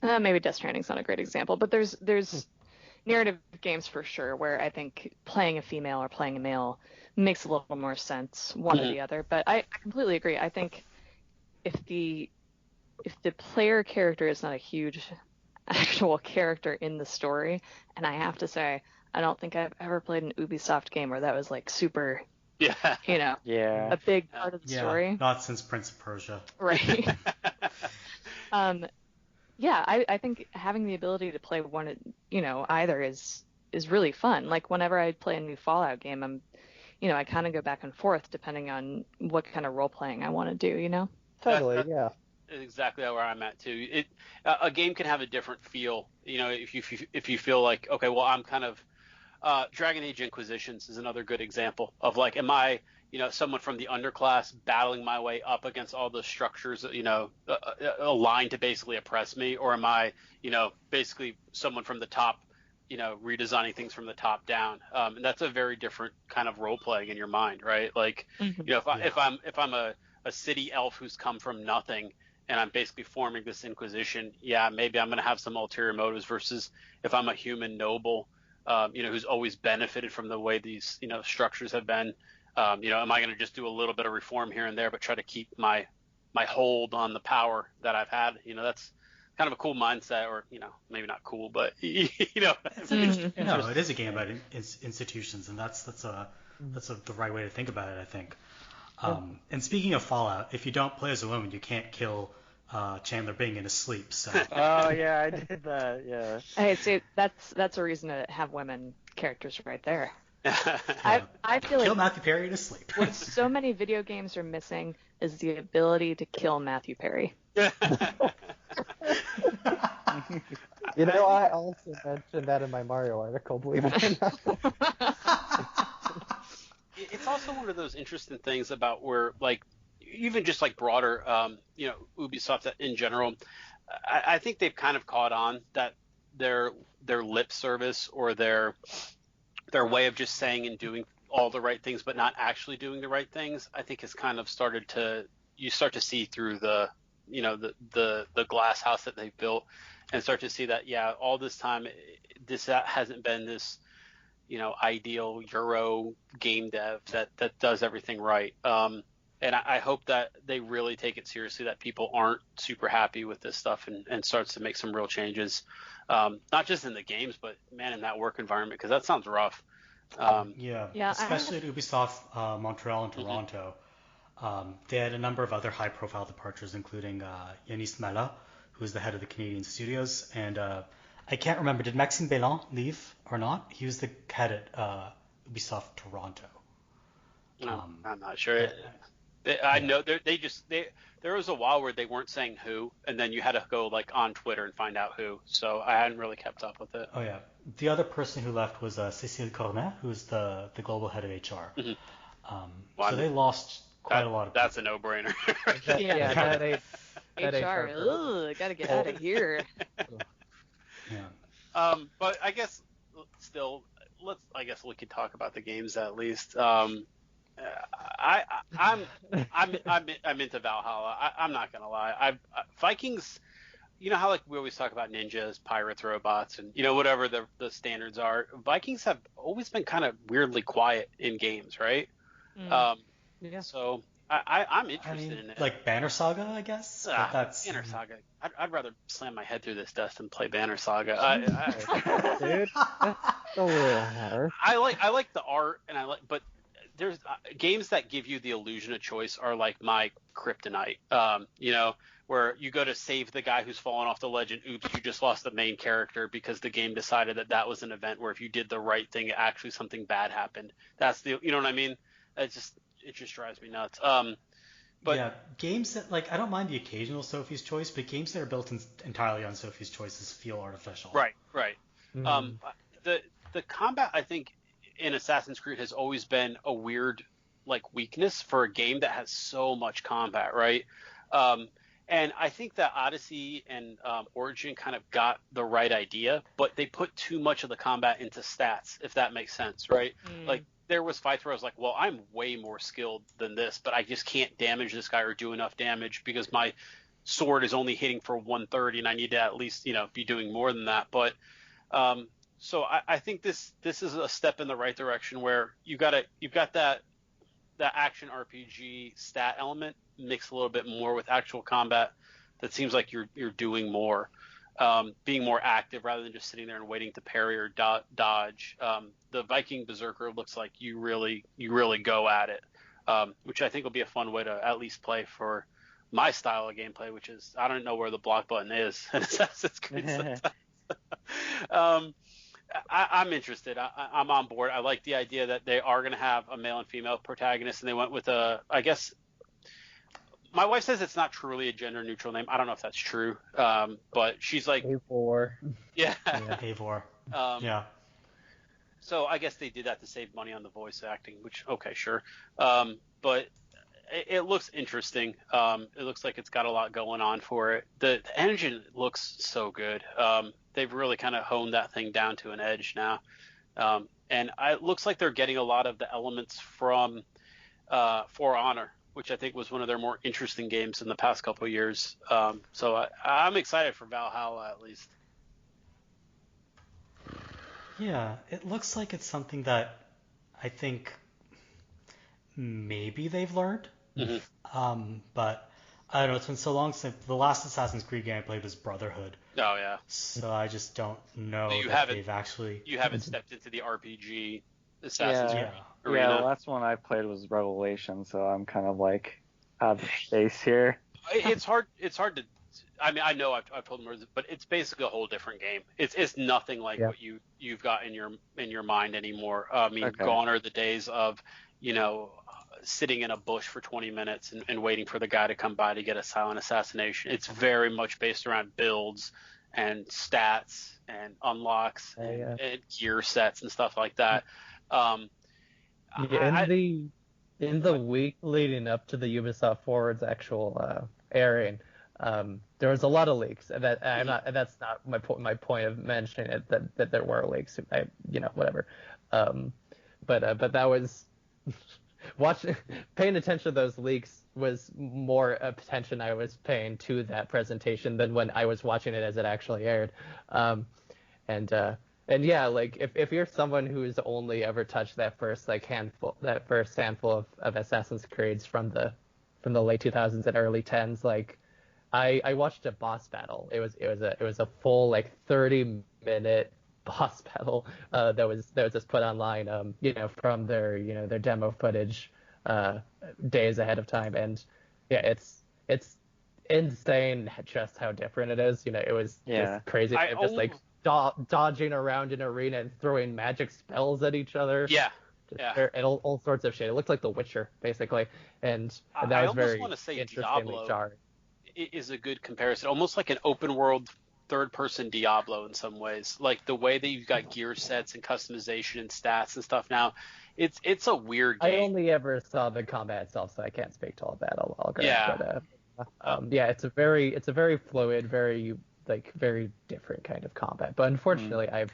maybe Death Stranding's not a great example, but there's narrative games for sure where I think playing a female or playing a male makes a little more sense, one or the other. But I completely agree. I think if the player character is not a huge actual character in the story, and I have to say, I don't think I've ever played an Ubisoft game where that was like super, a big part of the story. Not since Prince of Persia. Right. I think having the ability to play one, either is really fun. Like whenever I play a new Fallout game, I kind of go back and forth depending on what kind of role playing I want to do. Totally, yeah. Exactly where I'm at too. A game can have a different feel, if you feel like, okay, well, I'm kind of Dragon Age Inquisitions is another good example of like, am I someone from the underclass battling my way up against all the structures aligned to basically oppress me, or am I basically someone from the top redesigning things from the top down, and that's a very different kind of role playing in your mind, right? Like if I'm a city elf who's come from nothing and I'm basically forming this Inquisition, maybe I'm going to have some ulterior motives versus if I'm a human noble, who's always benefited from the way these, structures have been. Am I going to just do a little bit of reform here and there, but try to keep my hold on the power that I've had? That's kind of a cool mindset, or, maybe not cool, but, No, it is a game about institutions, and that's the right way to think about it, I think. And speaking of Fallout, if you don't play as a woman, you can't kill Chandler Bing in his sleep. So. Oh yeah, I did that. Yeah. Hey, see, that's a reason to have women characters right there. I feel like kill Matthew Perry in his sleep. what so many video games are missing is the ability to kill Matthew Perry. I also mentioned that in my Mario article, believe it or not. It's also one of those interesting things about where, like, even just like broader, Ubisoft in general, I think they've kind of caught on that their lip service or their way of just saying and doing all the right things but not actually doing the right things, I think has kind of started to, you start to see through the glass house that they've built and start to see that, yeah, all this time this hasn't been this, ideal Euro game dev that does everything right. And I hope that they really take it seriously, that people aren't super happy with this stuff and starts to make some real changes, not just in the games, but man, in that work environment, because that sounds rough. Yeah, especially at Ubisoft Montreal and Toronto. They had a number of other high-profile departures, including Yanis Mala, who's the head of the Canadian studios, and I can't remember, did Maxime Bélan leave or not? He was the head at Ubisoft Toronto. I'm not sure. I know there was a while where they weren't saying who, and then you had to go like on Twitter and find out who. So I hadn't really kept up with it. Oh yeah, the other person who left was Cécile Cornet, who's the global head of HR. Mm-hmm. So they lost quite a lot of. That's a no-brainer. HR, gotta get out of here. Yeah. But I guess still, I guess we could talk about the games at least. I'm into Valhalla. I'm not gonna lie. Vikings, you know how like we always talk about ninjas, pirates, robots, and whatever the standards are. Vikings have always been kind of weirdly quiet in games, right? Yeah. So I'm interested in it. Like Banner Saga, I guess. That's Banner Saga. I'd rather slam my head through this dust than play Banner Saga. Dude, that's a little harsh. I like the art, but there's games that give you the illusion of choice are like my kryptonite. Where you go to save the guy who's fallen off the ledge, and oops, you just lost the main character because the game decided that was an event where if you did the right thing, actually something bad happened. That's you know what I mean? It just drives me nuts. But yeah, games that I don't mind the occasional Sophie's Choice, but games that are built entirely on Sophie's Choices feel artificial. Right. Mm. The combat, I think, in Assassin's Creed has always been a weird weakness for a game that has so much combat, right? And I think that Odyssey and Origin kind of got the right idea, but they put too much of the combat into stats, if that makes sense, right? There was fights where I was like, well, I'm way more skilled than this, but I just can't damage this guy or do enough damage because my sword is only hitting for 130 and I need to at least, be doing more than that. But so I think this is a step in the right direction where you've got that action RPG stat element mixed a little bit more with actual combat that seems like you're doing more. Being more active rather than just sitting there and waiting to parry or dodge. The Viking Berserker looks like you really go at it, which I think will be a fun way to at least play for my style of gameplay, which is I don't know where the block button is in Assassin's Creed sometimes. I'm interested. I'm on board. I like the idea that they are going to have a male and female protagonist, and they went with I guess my wife says it's not truly a gender neutral name. I don't know if that's true, but she's like A4. Yeah. A4. Yeah. So I guess they did that to save money on the voice acting, which okay, sure. But it looks interesting. It looks like it's got a lot going on for it. The engine looks so good. They've really kind of honed that thing down to an edge now. And it looks like they're getting a lot of the elements from For Honor, which I think was one of their more interesting games in the past couple of years. So I'm excited for Valhalla at least. Yeah, it looks like it's something that I think maybe they've learned. Mm-hmm. But I don't know, it's been so long since the last Assassin's Creed game I played was Brotherhood. Oh, yeah. So I just don't know they've actually... You haven't stepped into the RPG Assassin's Creed arena. Yeah, the last one I played was Revelation, so I'm kind of out of space here. It's hard to... I mean, I know I've told them, but it's basically a whole different game. It's nothing like what you've got in your mind anymore. I mean, gone are the days of, sitting in a bush for 20 minutes and waiting for the guy to come by to get a silent assassination. It's very much based around builds and stats and unlocks and gear sets and stuff like that. In the week leading up to the Ubisoft Forward's actual airing, there was a lot of leaks, and that's not my point of mentioning it, that there were leaks. Whatever. But that was paying attention to those leaks was more attention I was paying to that presentation than when I was watching it as it actually aired. And yeah, like if you're someone who's only ever touched that first handful of Assassin's Creeds from the late 2000s and early 10s, like I watched a boss battle. It was a full 30-minute boss battle that was just put online, from their demo footage days ahead of time. And yeah, it's insane just how different it is. It was just crazy. Dodging around an arena and throwing magic spells at each other. Yeah. And all sorts of shit. It looked like The Witcher, basically. And that was very interestingly jarring. Is a good comparison, almost like an open world third-person Diablo in some ways. Like the way that you've got gear sets and customization and stats and stuff now, it's a weird game. I only ever saw the combat itself, so I can't speak to all that. I'll agree. Yeah. But, it's a very fluid, very different kind of combat. But unfortunately, UB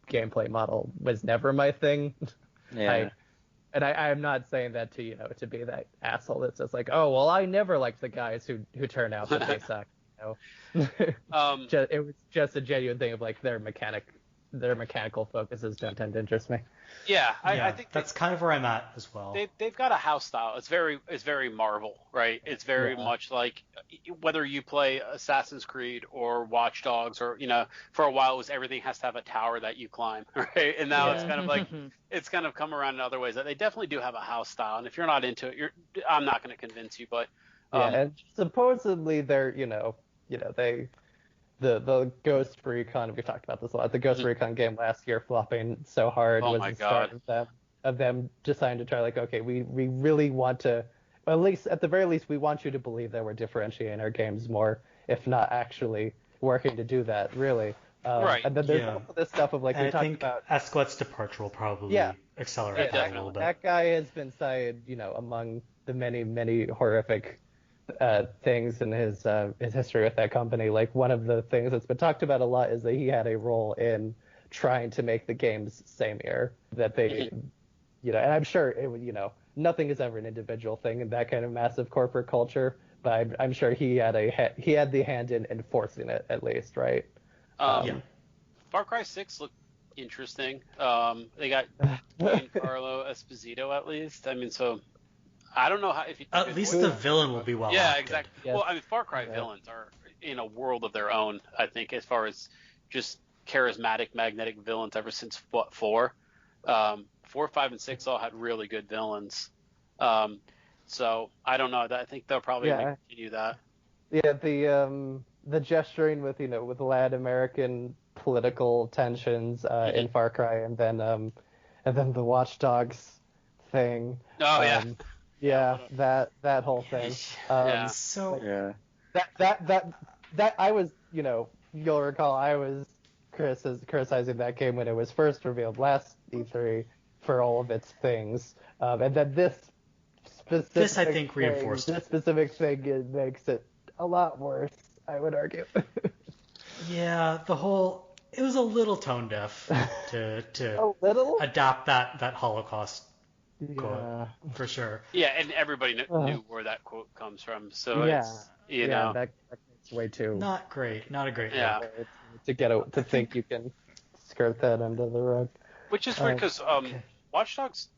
gameplay model was never my thing. Yeah. I'm not saying that to be that asshole that's just like, oh well, I never liked the guys who turn out that they suck. It was just a genuine thing of their mechanical focuses don't tend to interest me. Yeah, I think that's kind of where I'm at as well. They've got a house style. It's very Marvel, right? It's very much like whether you play Assassin's Creed or Watch Dogs, or for a while it was everything has to have a tower that you climb, right? And now it's kind of like it's kind of come around in other ways that they definitely do have a house style. And if you're not into it, I'm not going to convince you, but and supposedly they're the Ghost Recon, we talked about this a lot. The Ghost Recon game last year flopping so hard was the start of them deciding to try okay, we really want to, at the very least, we want you to believe that we're differentiating our games more, if not actually working to do that, really. Right. And then there's also this stuff of we talked about. Esquet's departure will probably accelerate that a little bit. That guy has been cited, among the many, many horrific things in his history with that company. One of the things that's been talked about a lot is that he had a role in trying to make the games samier. That they, and I'm sure it would, nothing is ever an individual thing in that kind of massive corporate culture. But I'm sure he had the hand in enforcing it at least, right? Far Cry 6 looked interesting. They got Giancarlo Esposito at least. I mean, so. I don't know how if at least the villain will be well. Yeah, acted. exactly. Yes. Well, I mean, Far Cry villains are in a world of their own. I think as far as just charismatic, magnetic villains ever since 4, 4, 5, and 6 all had really good villains. So I don't know. I think they'll probably continue that. Yeah, the gesturing with with Latin American political tensions in Far Cry, and then the Watch Dogs thing. Oh yeah. Yeah, that whole thing. That I was, you'll recall I was criticizing that game when it was first revealed last E3 for all of its things, and then this I think reinforced this specific thing makes it a lot worse, I would argue. Yeah, it was a little tone deaf to a little adapt that Holocaust. Yeah, for sure. Yeah, and everybody knew where that quote comes from. So it's that's way too not great. Not a great look to think you can skirt that under the rug. Which is weird because Watch Dogs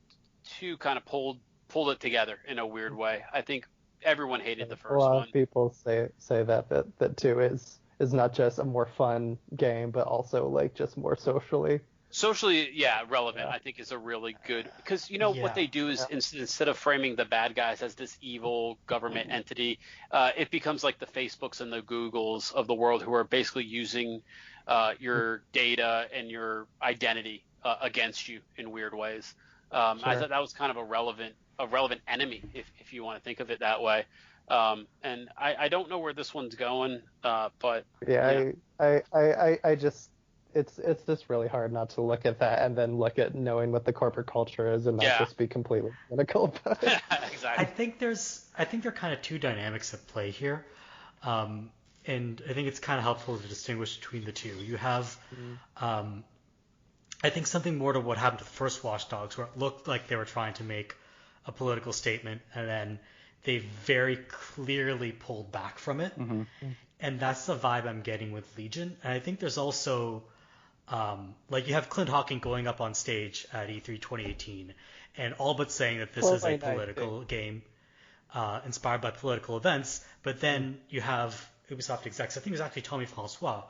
2 kind of pulled it together in a weird way. I think everyone hated the first one. A lot of people say that 2 is not just a more fun game, but also just more socially relevant. I think is a really good, because what they do is instead of framing the bad guys as this evil government entity, it becomes like the Facebooks and the Googles of the world who are basically using your data and your identity against you in weird ways. I thought that was kind of a relevant enemy, if you want to think of it that way. And I don't know where this one's going, but I just it's just really hard not to look at that and then look at knowing what the corporate culture is and not just be completely cynical about it. Exactly. I think there are kind of two dynamics at play here, and I think it's kind of helpful to distinguish between the two. You have, I think, something more to what happened to the first Watch Dogs, where it looked like they were trying to make a political statement, and then they very clearly pulled back from it. Mm-hmm. And that's the vibe I'm getting with Legion. And I think there's also, like, you have Clint Hawking going up on stage at E3 2018 and all but saying that this is a political game inspired by political events. But then you have Ubisoft execs, I think it was actually Tommy Francois,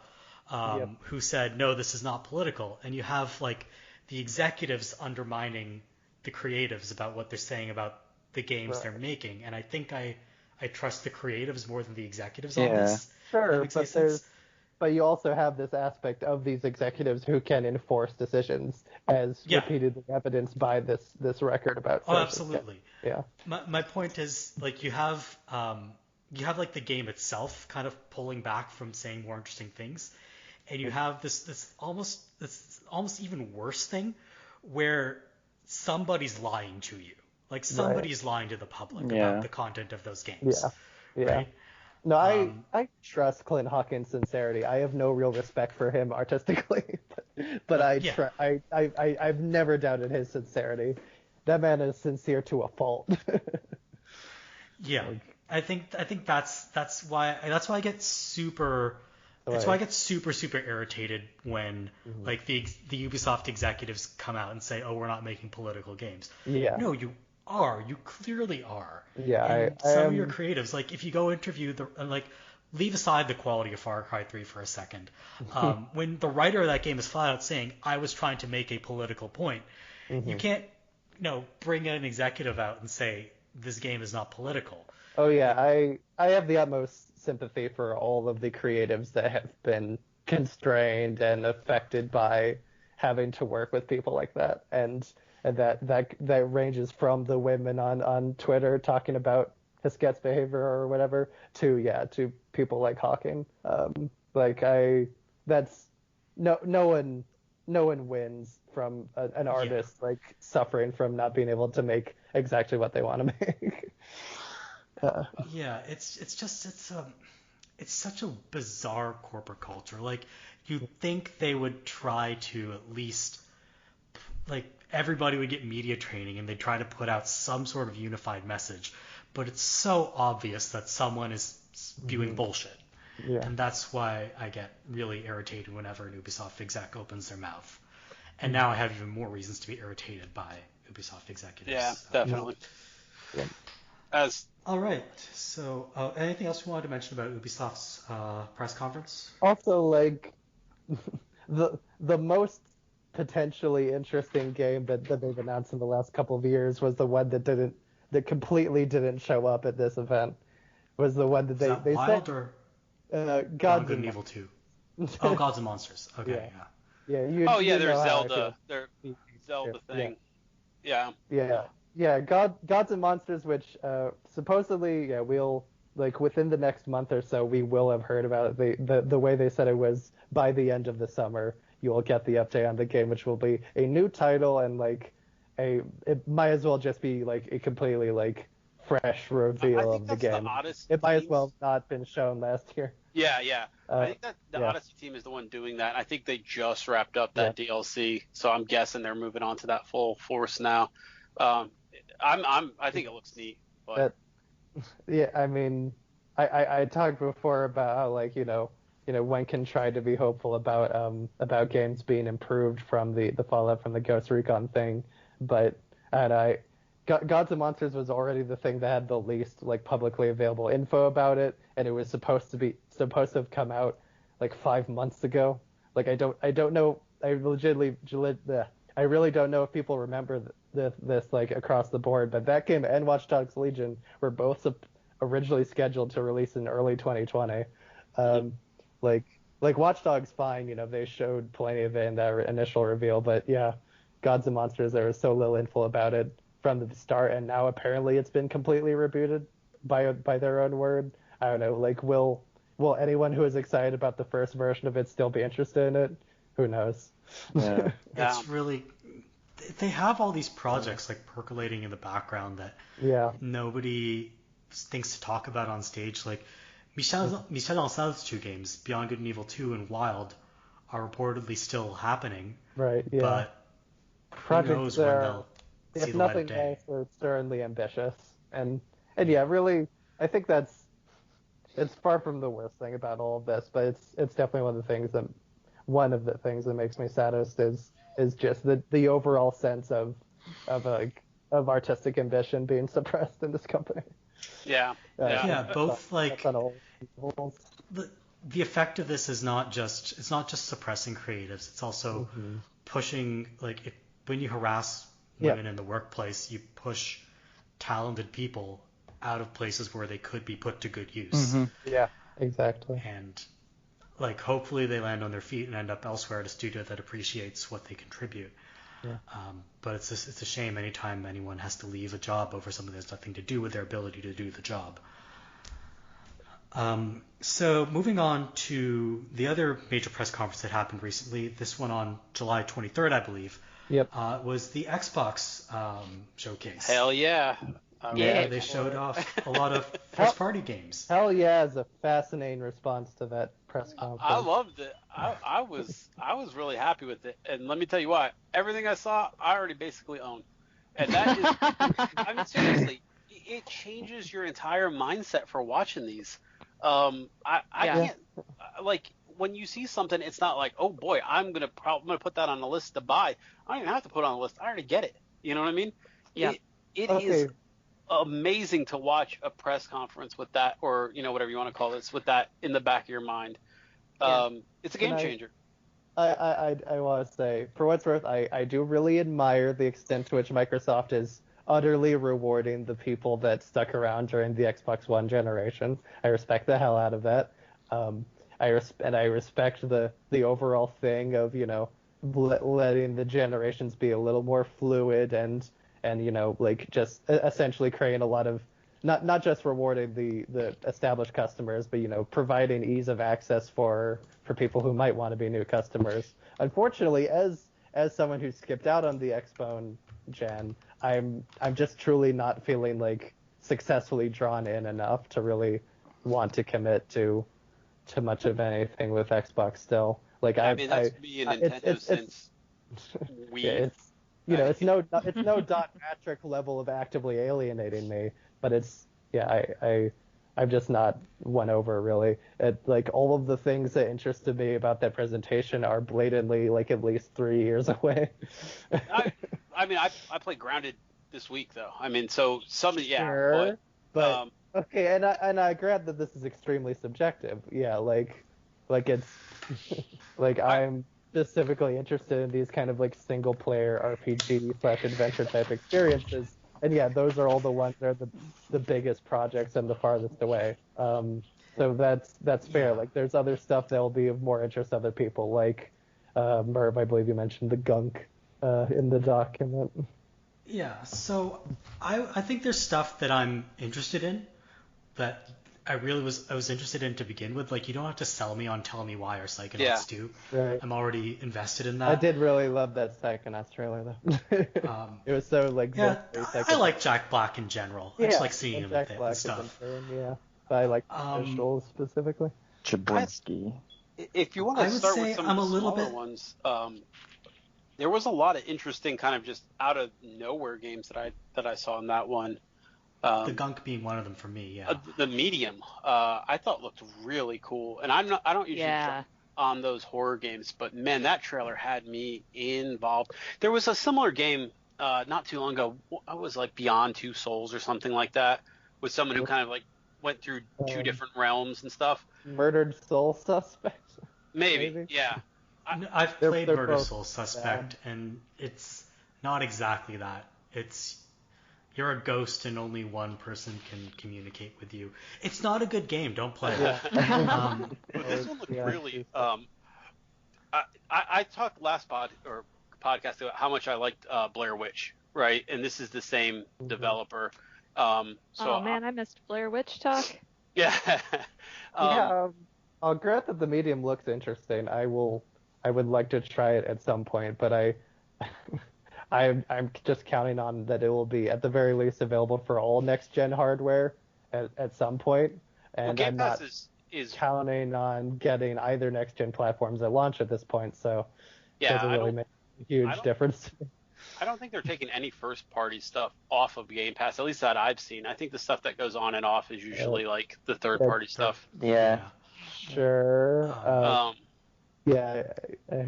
who said, no, this is not political. And you have, like, the executives undermining the creatives about what they're saying about the games they're making. And I think I trust the creatives more than the executives on this. Sure, but you also have this aspect of these executives who can enforce decisions, as repeatedly evidenced by this record about. Oh, absolutely. Yeah. My point is, like, you have like the game itself kind of pulling back from saying more interesting things, and you have this almost even worse thing where somebody's lying to you. Like, somebody's lying to the public about the content of those games. Yeah. Right? No, I trust Clint Hawkins' sincerity. I have no real respect for him artistically, but I've never doubted his sincerity. That man is sincere to a fault. Yeah, I think that's why I get super. That's why I get super irritated when like the Ubisoft executives come out and say, "Oh, we're not making political games." Yeah. No, you are. You clearly are. Yeah. And some of your creatives, like, if you go interview leave aside the quality of Far Cry 3 for a second. When the writer of that game is flat out saying, "I was trying to make a political point," you can't, bring an executive out and say this game is not political. Oh yeah, I have the utmost sympathy for all of the creatives that have been constrained and affected by having to work with people like that, and that ranges from the women on Twitter talking about Hesketh's behavior or whatever to people like Hawking. That's no one wins from an artist like suffering from not being able to make exactly what they want to make. It's such a bizarre corporate culture. Like, you'd think they would try to at least, like, everybody would get media training and they'd try to put out some sort of unified message, but it's so obvious that someone is spewing bullshit. Yeah. And that's why I get really irritated whenever an Ubisoft exec opens their mouth. And now I have even more reasons to be irritated by Ubisoft executives. Yeah, definitely. All right. So, anything else you wanted to mention about Ubisoft's press conference? Also, like, the most potentially interesting game that they've announced in the last couple of years was the one that completely didn't show up at this event. Was the one that they Wild said. Or Gods Good and Evil 2. Oh, Gods and Monsters. Okay, yeah. There's Zelda. Their Zelda thing. Yeah. Yeah, Gods and Monsters, which supposedly, we'll, like, within the next month or so, we will have heard about it. The way they said it was by the end of the summer, you will get the update on the game, which will be a new title and, like, it might as well just be, like, a completely, like, fresh reveal of the game. It might as well have not been shown last year. Yeah. I think that the Odyssey team is the one doing that. I think they just wrapped up that DLC, so I'm guessing they're moving on to that full force now. I think it looks neat. But I mean, I talked before about how, like, one can try to be hopeful about games being improved from the fallout from the Ghost Recon thing, but Gods and Monsters was already the thing that had the least, like, publicly available info about it, and it was supposed to have come out like 5 months ago. Like, I don't know. I really don't know if people remember this like across the board, but that game and Watch Dogs Legion were both originally scheduled to release in early 2020. Like Watch Dogs, fine, they showed plenty of it in that initial reveal, but yeah, Gods and Monsters, there was so little info about it from the start, and now apparently it's been completely rebooted by their own word. I don't know, like, will anyone who is excited about the first version of it still be interested in it? who knows? Yeah. It's really, they have all these projects like percolating in the background that nobody thinks to talk about on stage. Like Michel Ancel's 2 games, Beyond Good and Evil 2 and Wild, are reportedly still happening. Right. Yeah. But projects who knows when they'll see if the light of nothing day. else, they're sternly ambitious, and yeah, really, I think it's far from the worst thing about all of this, but it's definitely one of the things that makes me saddest is just the overall sense of artistic ambition being suppressed in this company. Yeah. Both that's on all levels. The effect of this is not just suppressing creatives. It's also pushing, like, when you harass women in the workplace, you push talented people out of places where they could be put to good use. Yeah, exactly. And like, hopefully they land on their feet and end up elsewhere at a studio that appreciates what they contribute. Yeah. But it's a shame anytime anyone has to leave a job over something that has nothing to do with their ability to do the job. So moving on to the other major press conference that happened recently, this one on July 23rd, I believe, was the Xbox showcase. Hell yeah. Yeah, they showed off a lot of first-party games. Hell yeah is a fascinating response to that press conference. I loved it. I was really happy with it. And let me tell you why. Everything I saw, I already basically own. And that is, I mean, seriously, it changes your entire mindset for watching these. I can't, like, when you see something, it's not like, oh boy, I'm gonna put that on the list to buy. I don't even have to put it on the list. I already get it. You know what I mean? Yeah. It is amazing to watch a press conference with that, or whatever you want to call this, with that in the back of your mind. It's a game changer. I want to say, for what's worth, I do really admire the extent to which Microsoft is utterly rewarding the people that stuck around during the Xbox One generation. I respect the hell out of that. I respect the overall thing of letting the generations be a little more fluid and like just essentially creating a lot of not just rewarding the established customers, but providing ease of access for people who might want to be new customers. Unfortunately, as someone who skipped out on the Xbone gen, I'm just truly not feeling like successfully drawn in enough to really want to commit to much of anything with Xbox still. Like I mean, that's me and Nintendo since Wii. It's no Don Patrick level of actively alienating me, but I'm just not won over really. Like all of the things that interested me about that presentation are blatantly like at least 3 years away. I mean, I played Grounded this week though. I mean, so sure, but okay, and I grant that this is extremely subjective. Yeah, like it's like I'm specifically interested in these kind of like single player RPG/adventure type experiences, and yeah, those are all the ones that are the biggest projects and the farthest away. So that's fair. Like there's other stuff that will be of more interest to other people, like Merve, I believe you mentioned the gunk in the document. Yeah, so I think there's stuff that I'm interested in that I was interested in to begin with. Like, you don't have to sell me on Tell Me Why or Psychonauts 2. Right. I'm already invested in that. I did really love that Psychonauts trailer though. It was so like I like Jack Black in general. I just like seeing him Jack with Black stuff. But I like visuals specifically. Chablinski. If you want to start with some I'm of a the little smaller bit ones, there was a lot of interesting kind of just out of nowhere games that I saw in that one. The gunk being one of them for me, yeah. The Medium, I thought looked really cool, and I don't usually jump on those horror games, but man, that trailer had me involved. There was a similar game not too long ago. I was like Beyond Two Souls or something like that, with someone who kind of like went through two different realms and stuff. Murdered Soul Suspect. Maybe. Yeah. I've played they're Murder both Soul Suspect, and it's not exactly that. You're a ghost and only one person can communicate with you. It's not a good game. Don't play it. But this one looked really. I talked last podcast about how much I liked Blair Witch, right? And this is the same developer. Oh man, I missed Blair Witch talk. Yeah. I'll grant that the Medium looks interesting. I will I would like to try it at some point, but I'm just counting on that it will be at the very least available for all next gen hardware at some point, and Game I'm Pass not is counting on getting either next gen platforms at launch at this point. So it doesn't really make a huge difference. I don't think they're taking any first party stuff off of Game Pass, at least that I've seen. I think the stuff that goes on and off is usually like the third party stuff. Yeah. Sure. Yeah.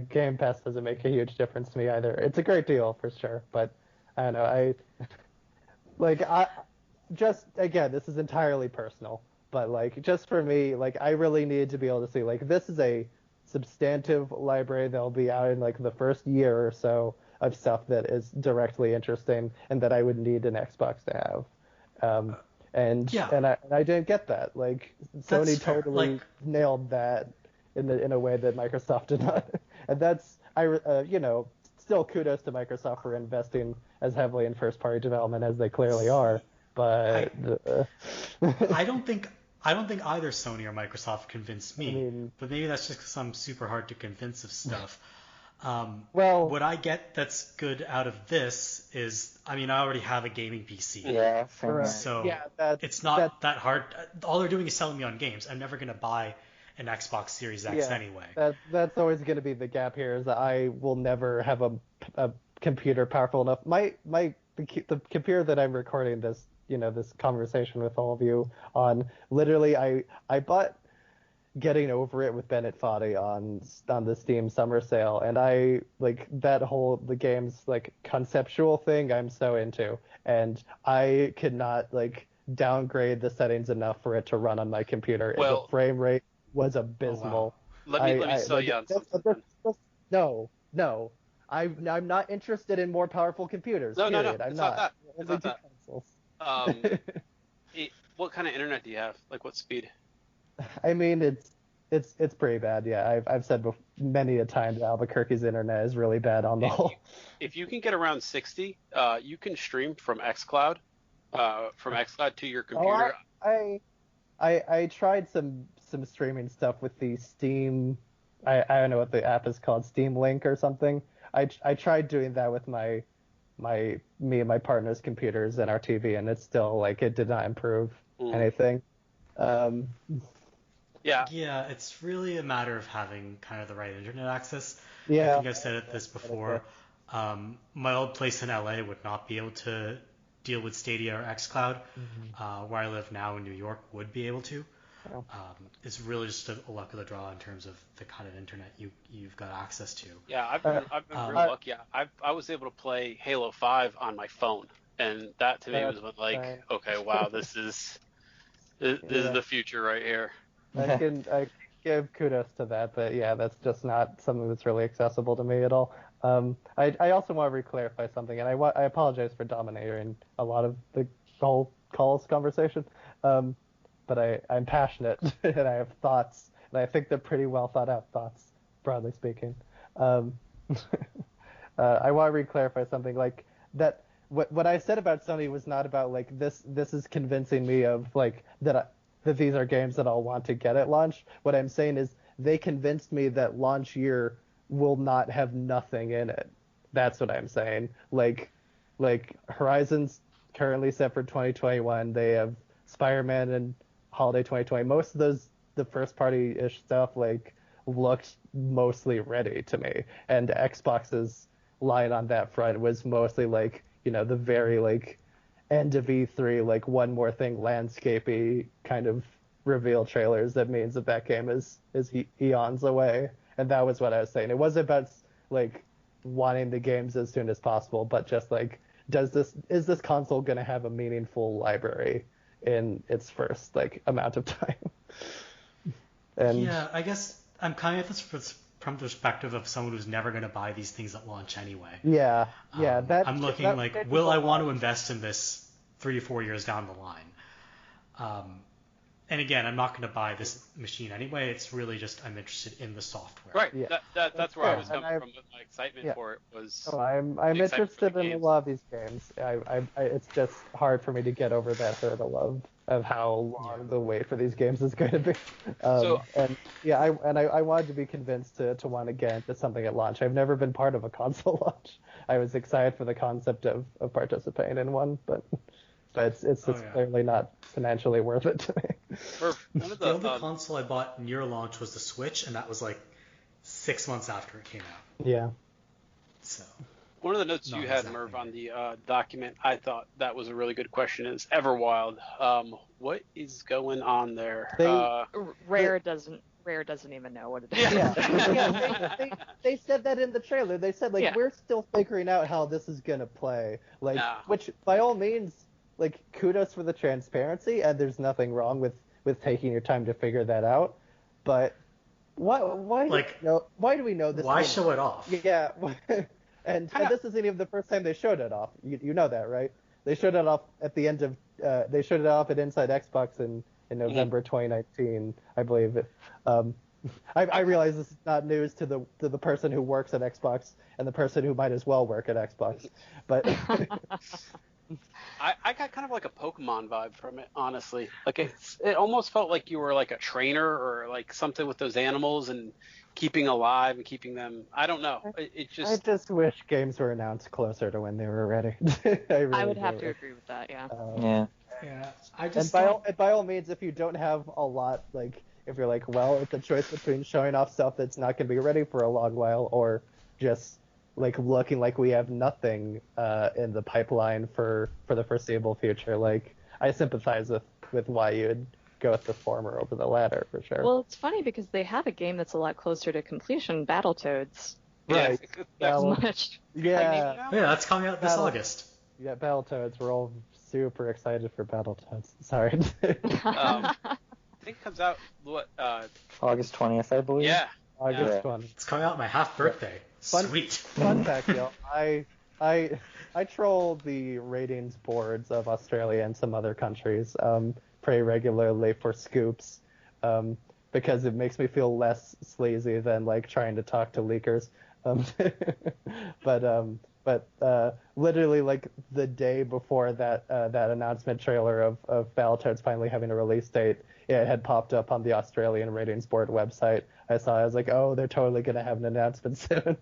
Game Pass doesn't make a huge difference to me either. It's a great deal for sure, but I don't know. I just again, this is entirely personal, but like just for me, like I really needed to be able to see like this is a substantive library that'll be out in like the first year or so of stuff that is directly interesting and that I would need an Xbox to have. And I didn't get that. Like Sony totally nailed that in a way that Microsoft did not. And that's still kudos to Microsoft for investing as heavily in first party development as they clearly are. But I don't think either Sony or Microsoft convinced me. But maybe that's just because I'm super hard to convince of stuff. What I get that's good out of this is, I already have a gaming PC. Yeah, so it's not that hard. All they're doing is selling me on games. I'm never going to buy an Xbox Series X anyway. That's always going to be the gap here, is that I will never have a computer powerful enough. The computer that I'm recording this conversation with all of you on, literally I bought Getting Over It with Bennett Foddy on the Steam summer sale, and I like that whole the game's like conceptual thing I'm so into, and I could not like downgrade the settings enough for it to run on my computer. The frame rate was abysmal. Oh, wow. Let me sell you on something. No, I'm not interested in more powerful computers. No, period. I'm it's not. Not that. It's not that. What kind of internet do you have? Like what speed? It's pretty bad. Yeah, I've said many a time that Albuquerque's internet is really bad on the whole. If you can get around 60, you can stream from xCloud, to your computer. I tried some streaming stuff with the Steam. I don't know what the app is called, Steam Link or something. I tried doing that with me and my partner's computers and our TV, and it's still like it did not improve anything. Yeah, it's really a matter of having kind of the right internet access. Yeah. I think I've said this before. My old place in LA would not be able to deal with Stadia or xCloud. Where I live now in New York would be able to. It's really just a luck of the draw in terms of the kind of internet you've got access to. Yeah, I've been really lucky. I was able to play Halo 5 on my phone, and that to me was like, okay, wow, this is the future right here. I give kudos to that, but yeah, that's just not something that's really accessible to me at all. I also want to re-clarify something, and I apologize for dominating a lot of the whole calls conversation, but I'm passionate and I have thoughts, and I think they're pretty well thought out thoughts, broadly speaking. I want to re-clarify something like that. What I said about Sony was not about like this is convincing me of like that these are games that I'll want to get at launch. What I'm saying is they convinced me that launch year will not have nothing in it. That's what I'm saying. Like Horizon's currently set for 2021. They have Spider-Man and holiday 2020. Most of the first party-ish stuff like looked mostly ready to me. And Xbox's line on that front was mostly like, the very like end of E3, like one more thing landscapey kind of reveal trailers that means that game is eons away. And that was what I was saying. It wasn't about like wanting the games as soon as possible, but just like, is this console going to have a meaningful library in its first like amount of time? And yeah, I guess I'm kind of from the perspective of someone who's never going to buy these things at launch anyway. Yeah. I'm looking will I want to invest in this 3 to 4 years down the line? And again, I'm not going to buy this machine anyway. It's really just I'm interested in the software. Right. Yeah. That's where I was And coming from with my excitement for it was. Oh, I'm excitement for interested the in a games. lot of these games. It's just hard for me to get over that hurdle of how long the wait for these games is going to be. I wanted to be convinced to want to get into something at launch. I've never been part of a console launch. I was excited for the concept of participating in one, but it's clearly not financially worth it to me. The only console I bought near launch was the Switch, and that was like 6 months after it came out. Yeah. So. One of the notes you had, Merve, on the document, I thought that was a really good question, is Everwild. What is going on there? Rare doesn't even know what it is. Yeah. They said that in the trailer. They said, we're still figuring out how this is going to play. Which, by all means, kudos for the transparency, and there's nothing wrong with taking your time to figure that out. But why do we know this? Why show it off? Yeah. And this isn't even the first time they showed it off. You know that, right? They showed it off at the end of they showed it off at Inside Xbox in November 2019, I believe. I realize this is not news to the person who works at Xbox and the person who might as well work at Xbox, but I got kind of like a Pokemon vibe from it, honestly. It almost felt like you were like a trainer or like something with those animals and keeping alive and keeping them. I don't know. I just wish games were announced closer to when they were ready. I would have to agree with that. Yeah. Yeah. And by all means, if you don't have a lot, if you're it's a choice between showing off stuff that's not going to be ready for a long while, or just looking like we have nothing in the pipeline for the foreseeable future. I sympathize with why you'd go with the former over the latter for sure. Well, it's funny because they have a game that's a lot closer to completion, Battletoads. Right. Much. Yeah. That's coming out this August. Yeah, Battletoads. We're all super excited for Battletoads. Sorry. I think it comes out August 20th, I believe. Yeah. August 20th. It's coming out my half birthday. Sweet. Fun fact, yo. I troll the ratings boards of Australia and some other countries pretty regularly for scoops because it makes me feel less sleazy than trying to talk to leakers. But literally the day before that announcement trailer of Battletoads finally having a release date, it had popped up on the Australian ratings board website. I was like, oh, they're totally gonna have an announcement soon.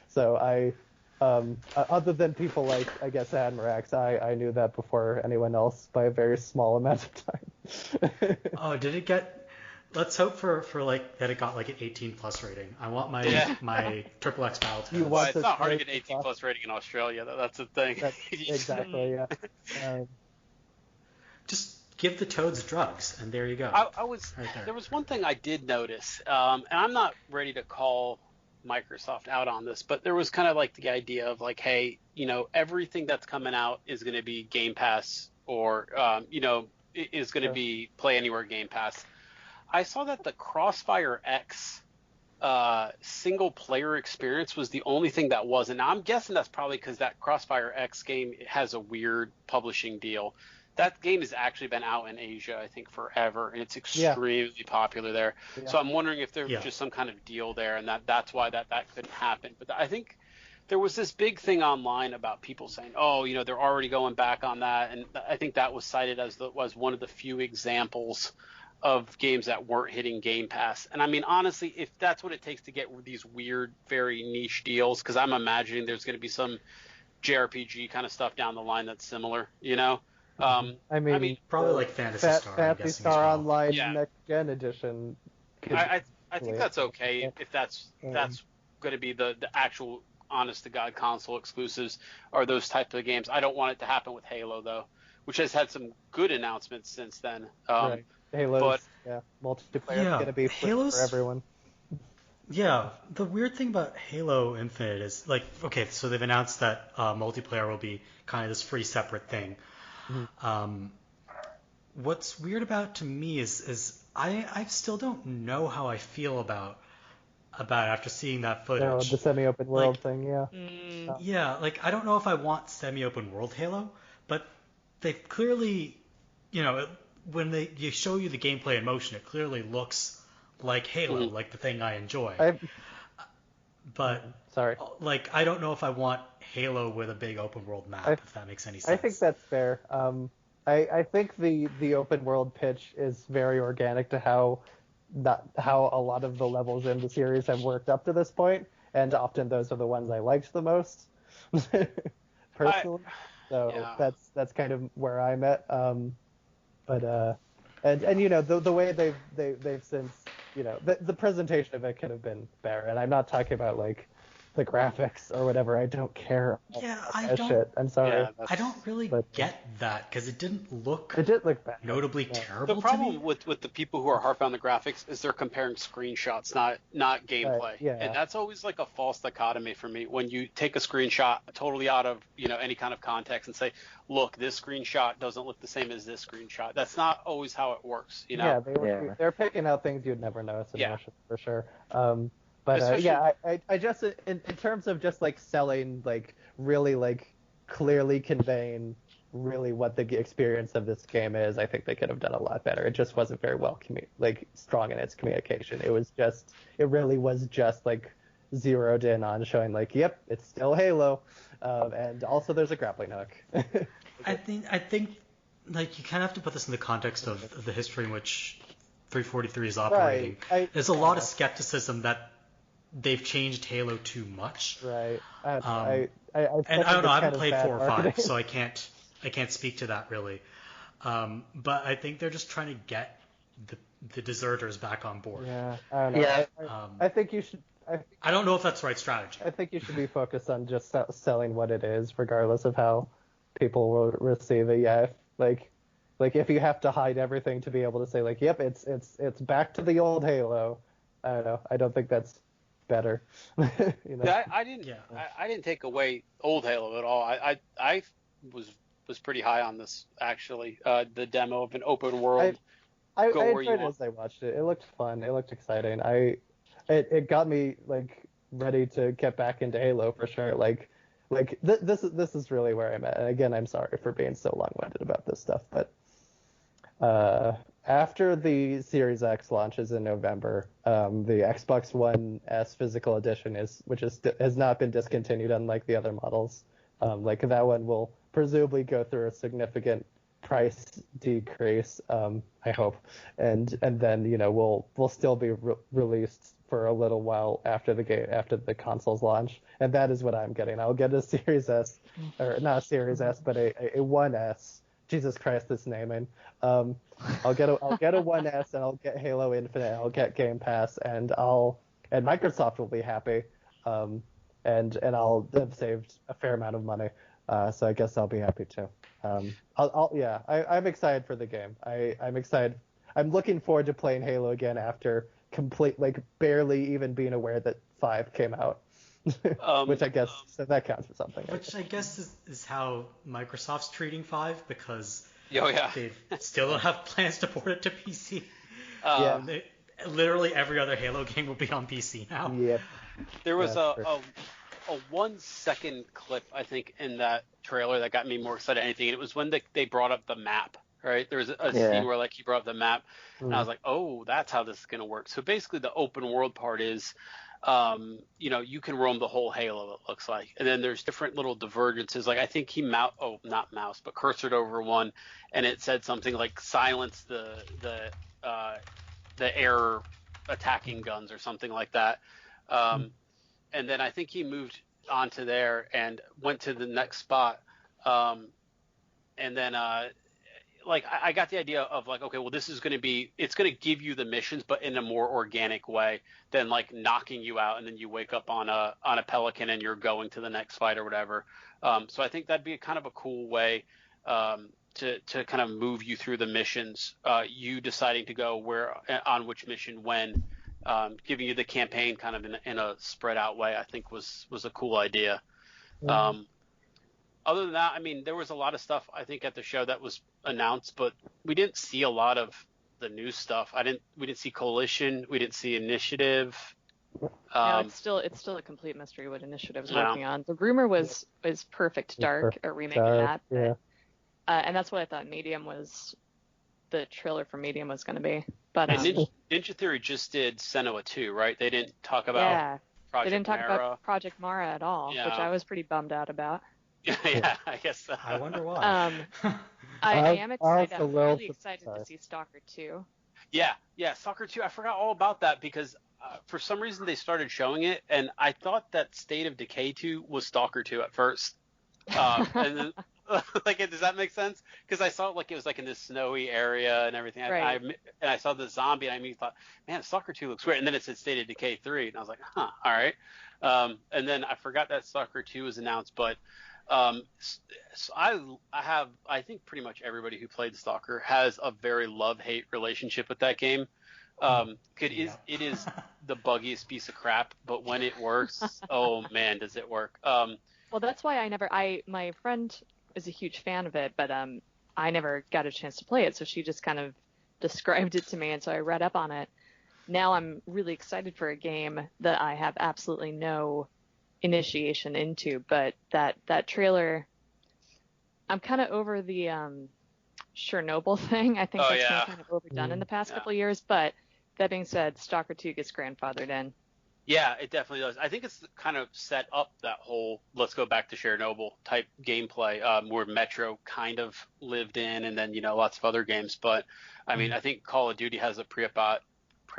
So other than people I guess Admirax, I knew that before anyone else by a very small amount of time. Oh, did it get? Let's hope for that it got an 18+ rating. I want my my XXX Battletoads. It's not hard to get 18+ rating in Australia. That's the thing. Exactly. Yeah. Just give the toads drugs, and there you go. There was one thing I did notice, and I'm not ready to call Microsoft out on this, but there was kind of the idea of hey, everything that's coming out is going to be Game Pass or is going to be Play Anywhere Game Pass. I saw that the Crossfire X single player experience was the only thing that wasn't. Now I'm guessing that's probably because that Crossfire X game has a weird publishing deal. That game has actually been out in Asia, I think, forever, and it's extremely popular there. Yeah. So I'm wondering if there was just some kind of deal there, and that's why that couldn't happen. But I think there was this big thing online about people saying, oh, they're already going back on that, and I think that was cited as one of the few examples of games that weren't hitting Game Pass. And I mean, honestly, if that's what it takes to get these weird, very niche deals, because I'm imagining there's going to be some JRPG kind of stuff down the line that's similar, I mean probably Fantasy Star. Fantasy Star Online Next Gen Edition. I think that's okay if that's going to be the actual honest to God console exclusives or those types of games. I don't want it to happen with Halo though, which has had some good announcements since then. Right. Halo's multiplayer is going to be for everyone. Yeah, the weird thing about Halo Infinite is so they've announced that multiplayer will be kind of this free separate thing. Mm-hmm. What's weird about to me is I still don't know how I feel about after seeing that footage. The semi-open world thing, yeah. Yeah, I don't know if I want semi-open world Halo, but they've clearly, when you show you the gameplay in motion, it clearly looks like Halo, Mhm. like the thing I enjoy. But Sorry. like, I don't know if I want Halo with a big open world map, if that makes any sense. I think that's fair. I think the open world pitch is very organic to how a lot of the levels in the series have worked up to this point, and often those are the ones I liked the most, personally. So Yeah. that's kind of where I'm at. But and you know the way they've since, you know, the presentation of it could have been better, and I'm not talking about like the graphics or whatever. I don't care. Yeah, about I that don't. shit. I'm sorry. Yeah, I don't really But- get that because it didn't look It did look bad. notably Yeah. terrible The problem to me. with the people who are harping on the graphics is they're comparing screenshots, not gameplay. Right, yeah. And that's always like a false dichotomy for me when you take a screenshot totally out of, you know, any kind of context and say, look, this screenshot doesn't look the same as this screenshot. That's not always how it works, you know? Yeah, they're picking out things you'd never notice in Yeah. motion for sure. But Especially- yeah, I just in terms of just like selling, like really like clearly conveying really what the experience of this game is, I think they could have done a lot better. It just wasn't very well strong in its communication. It really was just like zeroed in on showing like, yep, it's still Halo, and also there's a grappling hook. I think like you kind of have to put this in the context of the history in which 343 is operating. Right. There's a lot of skepticism that they've changed Halo too much. Right. And I I don't know. I it's haven't kind of played bad 4 or 5, marketing. so I can't speak to that really. But I think they're just trying to get the deserters back on board. Yeah, I don't know. Yeah. I think you should. I don't know if that's the right strategy. I think you should be focused on just selling what it is, regardless of how people will receive it. Yeah, like if you have to hide everything to be able to say like, yep, it's back to the old Halo. I don't know. I don't think that's better. You know? Yeah, I didn't take away old Halo at all. I was pretty high on this actually. The demo of an open world. I Go where you enjoyed it want. as I watched it. It looked fun. It looked exciting. It got me like ready to get back into Halo for sure. This is really where I'm at. And again, I'm sorry for being so long-winded about this stuff, but after the Series X launches in November, the Xbox One S physical edition has not been discontinued, unlike the other models. Like that one will presumably go through a significant price decrease, I hope, and then we'll still be released for a little while after the console's launch, and that is what I'm getting. I'll get a Series S, or not a Series S, but a 1S. Jesus Christ, this naming. I'll get a 1S, and I'll get Halo Infinite, I'll get Game Pass, and Microsoft will be happy, and I'll have saved a fair amount of money. So I guess I'll be happy too. I'm excited for the game. I'm excited. I'm looking forward to playing Halo again after barely even being aware that 5 came out. Which I guess so that counts for something. Which I guess is how Microsoft's treating 5, because Oh yeah. they still don't have plans to port it to PC. Yeah. Literally every other Halo game will be on PC now. Yeah. There was That's a 1 second clip, I think, in that trailer that got me more excited than anything. And it was when they brought up the map, right? There was a scene where he brought up the map, and I was like, oh, that's how this is going to work. So basically the open world part is, you can roam the whole Halo, it looks like. And then there's different little divergences. Like I think he cursored over one, and it said something like silence the air attacking guns or something like that. And then I think he moved onto there and went to the next spot. And then I got the idea of okay, well, this is going to it's going to give you the missions, but in a more organic way than knocking you out and then you wake up on a Pelican and you're going to the next fight or whatever. So I think that'd be kind of a cool way to kind of move you through the missions. You deciding to go on which mission when. Giving you the campaign kind of in a spread out way, I think was a cool idea. Yeah. Other than that, I mean, there was a lot of stuff I think at the show that was announced, but we didn't see a lot of the new stuff. We didn't see Coalition, we didn't see Initiative. No, it's still a complete mystery what Initiative's Yeah. working on. The rumor was Perfect Dark, a remake of that. Yeah. And that's what I thought Medium was the trailer for Medium was going to be. But And Ninja Theory just did Senua 2, right? They didn't talk about Project they didn't talk Mara. about Project Mara at all, which I was pretty bummed out about. Yeah, I guess so. I wonder why. I am excited. I'm really really excited to see Stalker 2. Yeah, Stalker 2. I forgot all about that because for some reason they started showing it, and I thought that State of Decay 2 was Stalker 2 at first. And then, like, does that make sense? Because I saw it was in this snowy area and everything. Right. And I saw the zombie, and I immediately thought, man, Stalker 2 looks great. And then it said State of Decay 3, and I was like, all right. And then I forgot that Stalker 2 was announced, but so I think pretty much everybody who played Stalker has a very love-hate relationship with that game. It is the buggiest piece of crap, but when it works, oh man, does it work. Well, that's why my friend is a huge fan of it, but I never got a chance to play it, so she just kind of described it to me, and so I read up on it. Now I'm really excited for a game that I have absolutely no initiation into, but that trailer, I'm kind of over the Chernobyl thing. I think that's been kind of overdone in the past couple of years, but that being said, Stalker 2 gets grandfathered in. Yeah, it definitely does. I think it's kind of set up that whole let's go back to Chernobyl type gameplay where Metro kind of lived in, and then lots of other games. But I mean, I think Call of Duty has a Pripyat. I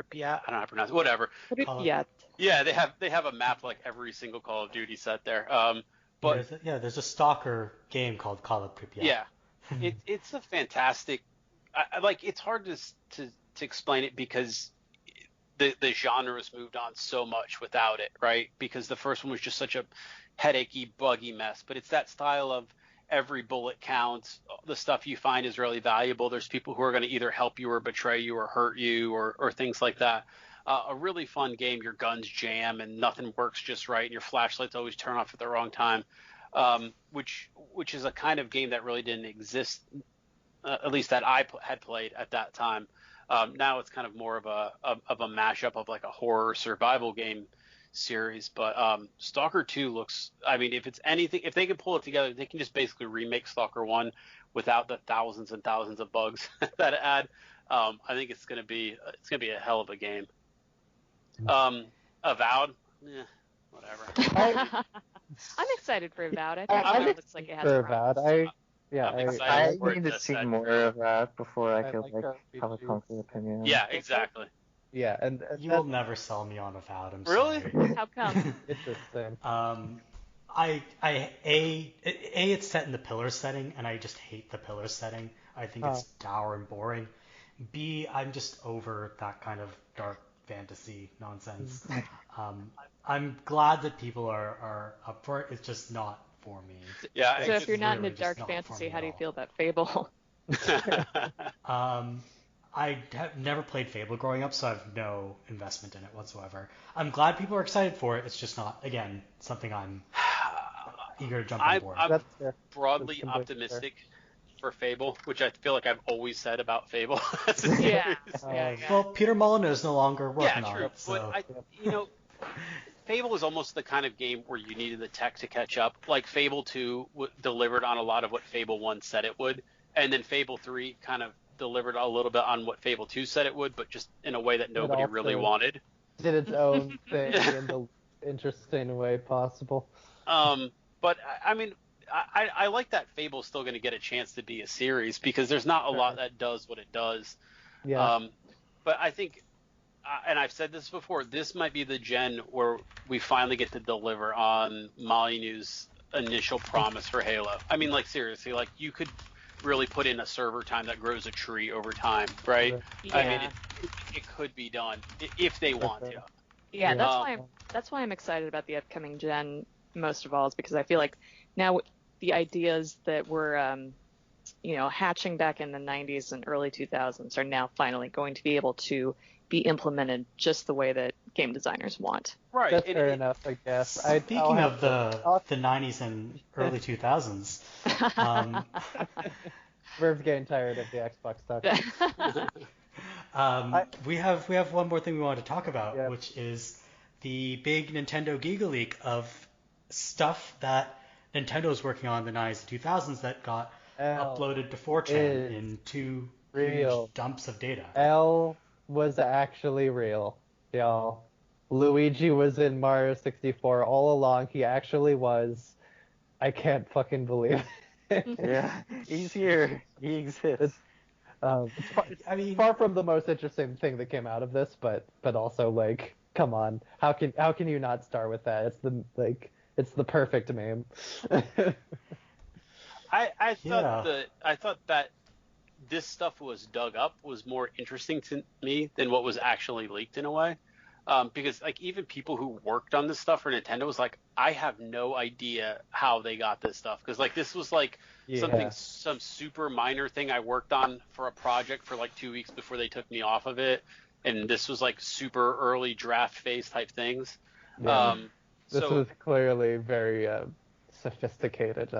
don't know how to pronounce it. Whatever. Pripyat. Yeah, they have a map like every single Call of Duty set there. But there's a Stalker game called Call of Pripyat. Yeah, it's a fantastic. It's hard to explain it because the genre has moved on so much without it, right? Because the first one was just such a headachy, buggy mess. But it's that style of every bullet counts. The stuff you find is really valuable. There's people who are going to either help you or betray you or hurt you or things like that. A really fun game. Your guns jam and nothing works just right, and your flashlights always turn off at the wrong time, which is a kind of game that really didn't exist, at least that I had played at that time. Now it's kind of more of a mashup of like a horror survival game series. But Stalker 2 looks. I mean, if it's anything, if they can pull it together, they can just basically remake Stalker 1 without the thousands and thousands of bugs that it had. I think it's gonna be a hell of a game. Avowed, whatever. I'm excited for Avowed. I think it looks like it has Avowed. promise. I need to see more of that before I could have a concrete opinion. Yeah, exactly. Yeah, and you will never sell me on Avowed. I'm really? sorry. How come? Interesting. It's set in the pillar setting, and I just hate the pillar setting. I think it's dour and boring. B, I'm just over that kind of dark fantasy nonsense. I'm glad that people are up for it. It's just not for me. Yeah. So if you're not really into dark just not for fantasy, me how do you at feel about Fable? I have never played Fable growing up, so I have no investment in it whatsoever. I'm glad people are excited for it. It's just not, again, something I'm eager to jump on board. I'm broadly optimistic for Fable, which I feel like I've always said about Fable. Yeah. Well, Peter Molyneux is no longer working on true. it. So. But Fable is almost the kind of game where you needed the tech to catch up. Like Fable 2 delivered on a lot of what Fable 1 said it would, and then Fable 3 kind of delivered a little bit on what Fable 2 said it would, but just in a way that nobody really wanted. Did its own thing in the interesting way possible. But I mean, I like that Fable's still going to get a chance to be a series because there's not a lot that does what it does. Yeah. But I think, and I've said this before, this might be the gen where we finally get to deliver on Molyneux's initial promise for Halo. I mean, like, seriously, like, you could really put in a server time that grows a tree over time, right? Yeah. I mean, it could be done if they want to. Yeah, that's why I'm excited about the upcoming gen most of all, is because I feel like now the ideas that were hatching back in the 90s and early 2000s are now finally going to be able to be implemented just the way that game designers want. Right. That's fair enough, I guess. Speaking of the 90s and early 2000s, Merve's getting tired of the Xbox talk. we have one more thing we wanted to talk about, which is the big Nintendo Gigaleak of stuff that Nintendo's working on in the 90s and 2000s that got uploaded to 4chan in two real. huge dumps of data. L was actually real, y'all. Luigi was in Mario 64 all along. He actually was. I can't fucking believe it. Yeah, he's here. He exists. I mean, Far from the most interesting thing that came out of this, but also like, come on, how can you not start with that? It's the perfect meme. I thought that this stuff was dug up was more interesting to me than what was actually leaked in a way. Because like even people who worked on this stuff for Nintendo was like, I have no idea how they got this stuff, because like this was like some super minor thing I worked on for a project for like 2 weeks before they took me off of it, and this was like super early draft phase type things. Yeah. This was clearly very sophisticated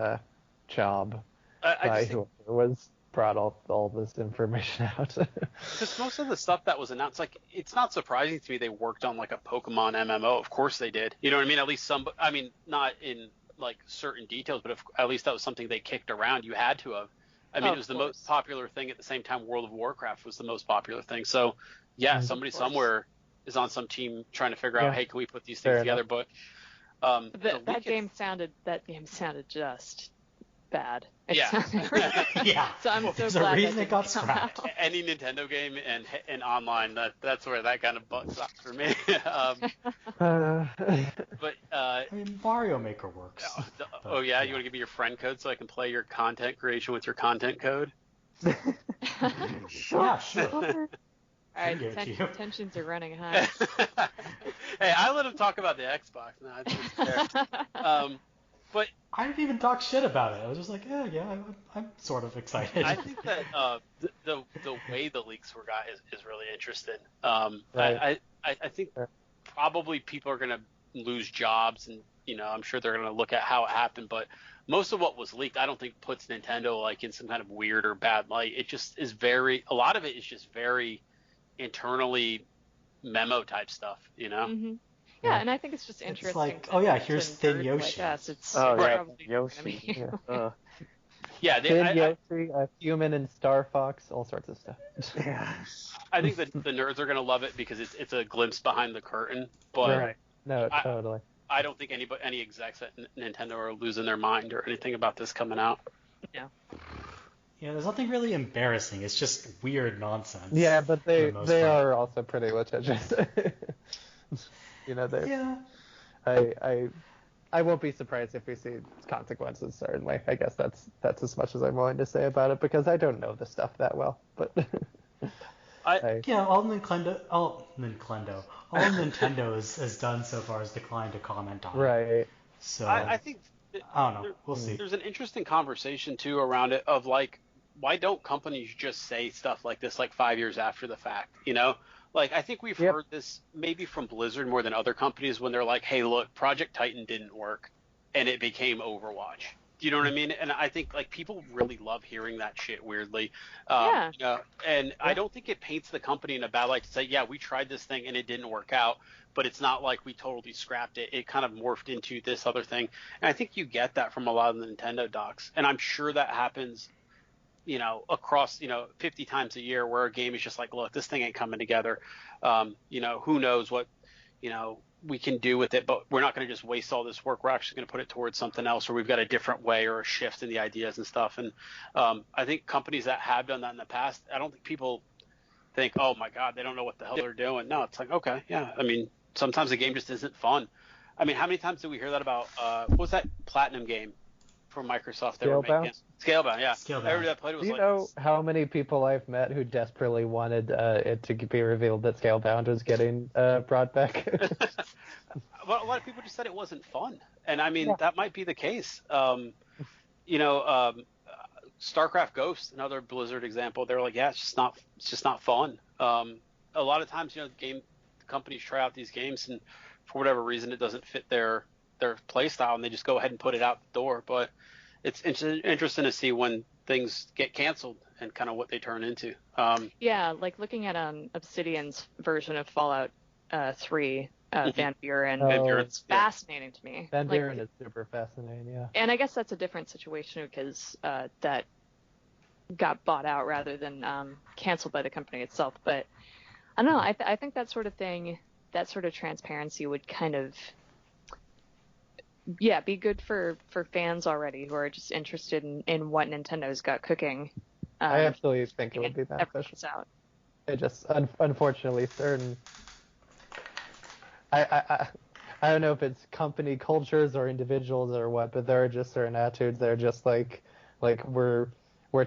job by whoever was brought all this information out. Because most of the stuff that was announced, like, it's not surprising to me they worked on like a Pokemon MMO. Of course they did. You know what I mean? At least some. I mean, not in like certain details, but at least that was something they kicked around. You had to have. I mean, it was the most popular thing at the same time. World of Warcraft was the most popular thing. So yeah, somebody somewhere is on some team trying to figure out, hey, can we put these things together? But that game sounded just bad. Yeah. Yeah. So I'm so There's glad a reason that it got didn't come scrapped. out. Any Nintendo game and online, that's where that kind of sucks for me. But I mean, Mario Maker works. oh yeah, you want to give me your friend code so I can play your content creation with your content code? Yeah, sure. All right, give it to you. tensions are running high. Hey, I let him talk about the Xbox. No, it's fair. But I didn't even talk shit about it. I was just like, yeah, I'm sort of excited. I think that the way the leaks were got is really interesting. Right. I think probably people are going to lose jobs, and I'm sure they're going to look at how it happened. But most of what was leaked, I don't think puts Nintendo like in some kind of weird or bad light. It just is a lot of it is just very internally memo type stuff, Mm-hmm. Yeah, and I think it's just interesting. It's like, oh yeah, here's Thin nerds Yoshi. Like us. It's yeah, probably Yoshi. Yeah, Thin Yoshi, a human and Star Fox, all sorts of stuff. Yeah. I think that the nerds are going to love it because it's a glimpse behind the curtain. But Right. No, totally. I don't think any execs at Nintendo are losing their mind or anything about this coming out. Yeah. Yeah, there's nothing really embarrassing. It's just weird nonsense. Yeah, but they part. are also pretty litigious. They. Yeah. I won't be surprised if we see consequences. Certainly, I guess that's as much as I'm willing to say about it, because I don't know the stuff that well. But all Nintendo has done so far is declined to comment on it. Right. So I think I don't know. We'll see. There's an interesting conversation too around it of like, why don't companies just say stuff like this like 5 years after the fact? Like, I think we've heard this maybe from Blizzard more than other companies when they're like, hey, look, Project Titan didn't work and it became Overwatch. Do you know what I mean? And I think like people really love hearing that shit weirdly. And I don't think it paints the company in a bad light to say, yeah, we tried this thing and it didn't work out, but it's not like we totally scrapped it. It kind of morphed into this other thing. And I think you get that from a lot of the Nintendo docs. And I'm sure that happens across, 50 times a year where a game is just like, look, this thing ain't coming together. Who knows what, we can do with it, but we're not going to just waste all this work. We're actually going to put it towards something else, or we've got a different way or a shift in the ideas and stuff. And I think companies that have done that in the past, I don't think people think, oh my God, they don't know what the hell they're doing. No, it's like, okay, yeah. I mean, sometimes a game just isn't fun. I mean, how many times did we hear that about, what was that Platinum game from Microsoft they were making? Scalebound, yeah. Everybody that played it was Do you know how many people I've met who desperately wanted it to be revealed that Scalebound was getting brought back? Well, a lot of people just said it wasn't fun, and I mean that might be the case. StarCraft Ghost, another Blizzard example. They're like, yeah, it's just not fun. A lot of times, game companies try out these games, and for whatever reason, it doesn't fit their play style, and they just go ahead and put it out the door. But it's interesting to see when things get canceled and kind of what they turn into. Like looking at Obsidian's version of Fallout 3, Van Buren. It's fascinating to me. Van Buren is super fascinating, yeah. And I guess that's a different situation because that got bought out rather than canceled by the company itself. But I don't know. I think that sort of thing, that sort of transparency would kind of, be good for fans already who are just interested in what Nintendo's got cooking. I absolutely think it would be beneficial. Out. It just, unfortunately, certain. I don't know if it's company cultures or individuals or what, but there are just certain attitudes that are just like we're